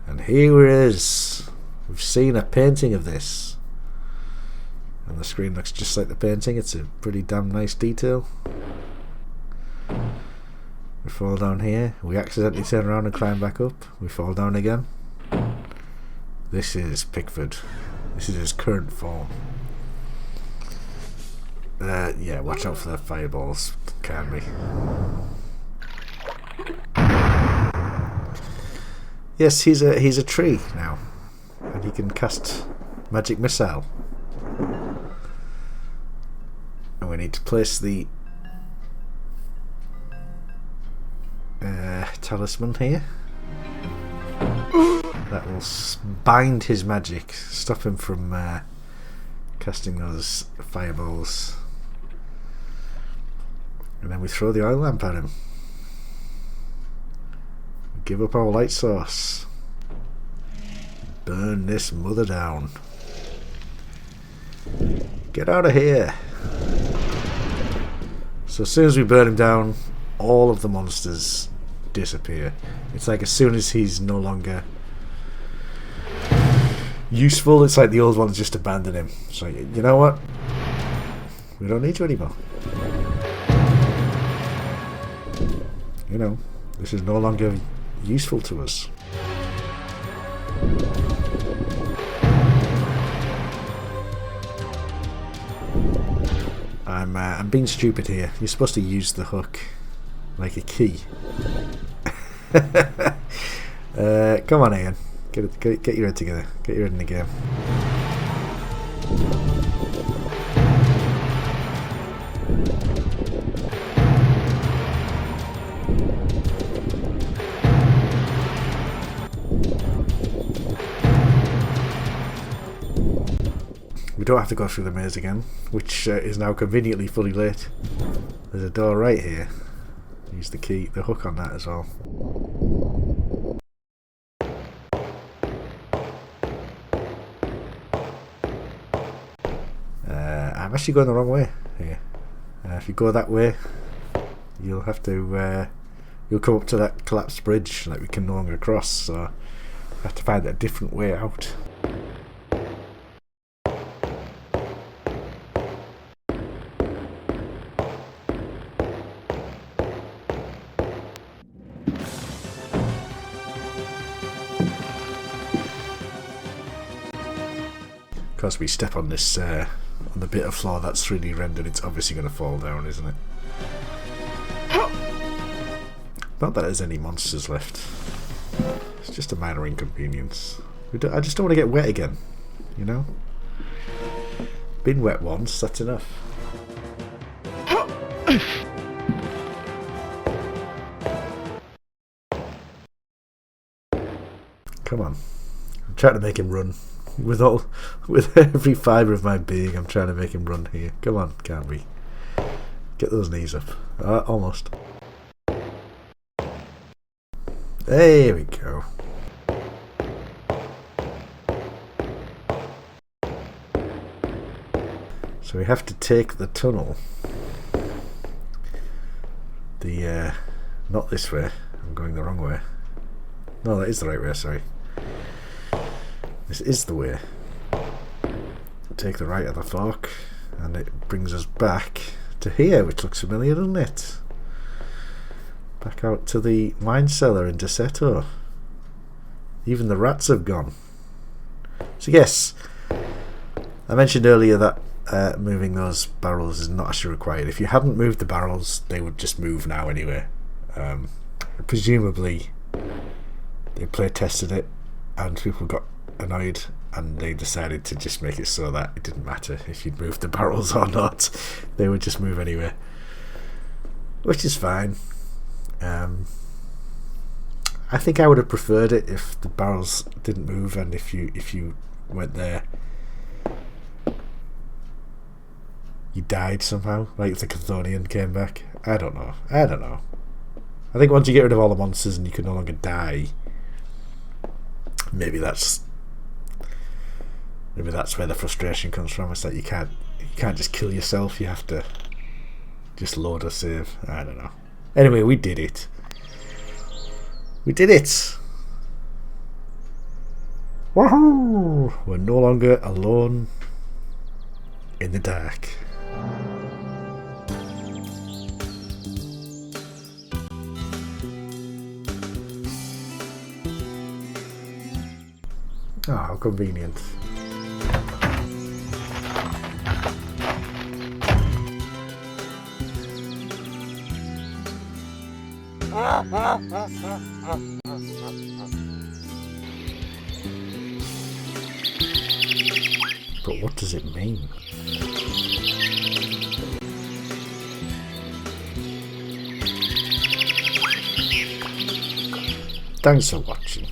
And here it is. We've seen a painting of this. And the screen looks just like the painting. It's a pretty damn nice detail. We fall down here. We accidentally turn around and climb back up. We fall down again. This is Pickford. This is his current form. Yeah, watch out for the fireballs. Can be. Yes, he's a tree now, and he can cast magic missile. And we need to place the talisman here. That will bind his magic, stop him from casting those fireballs. And then we throw the oil lamp at him. Give up our light source. Burn this mother down. Get out of here. So as soon as we burn him down, all of the monsters disappear. It's like as soon as he's no longer useful, it's like the old ones just abandon him. So you know what? We don't need you anymore. You know, this is no longer useful to us. I'm being stupid here. You're supposed to use the hook like a key. Come on, Ian. Get your head together. Get your head in the game. We don't have to go through the maze again, which is now conveniently fully lit. There's a door right here. Use the key, the hook on that as well. I'm actually going the wrong way here. If you go that way, you'll have to you'll come up to that collapsed bridge that we can no longer cross, so I have to find a different way out. Because we step on this on the bit of floor that's 3D rendered, it's obviously going to fall down, isn't it? Not that there's any monsters left. It's just a minor inconvenience. I just don't want to get wet again, you know? Been wet once, that's enough. Come on. I'm trying to make him run. With every fibre of my being, I'm trying to make him run here. Come on, can't we? Get those knees up. Almost. There we go. So we have to take the tunnel. Not this way. I'm going the wrong way. No, that is the right way, sorry. This is the way. Take the right of the fork, and it brings us back to here, which looks familiar, doesn't it? Back out to the mine cellar in Deseto. Even the rats have gone. So yes, I mentioned earlier that moving those barrels is not actually required. If you hadn't moved the barrels, they would just move now anyway. Presumably, they play tested it, and people got annoyed, and they decided to just make it so that it didn't matter if you'd moved the barrels or not. They would just move anyway, which is fine. I think I would have preferred it if the barrels didn't move, and if you went there, you died somehow, like if the Chthonian came back. I don't know. I think once you get rid of all the monsters and you can no longer die, maybe that's where the frustration comes from. It's that you can't just kill yourself. You have to just load a save. I don't know. Anyway, we did it. We did it. Woohoo! We're no longer alone in the dark. Oh, how convenient. what does it mean? Thanks for watching.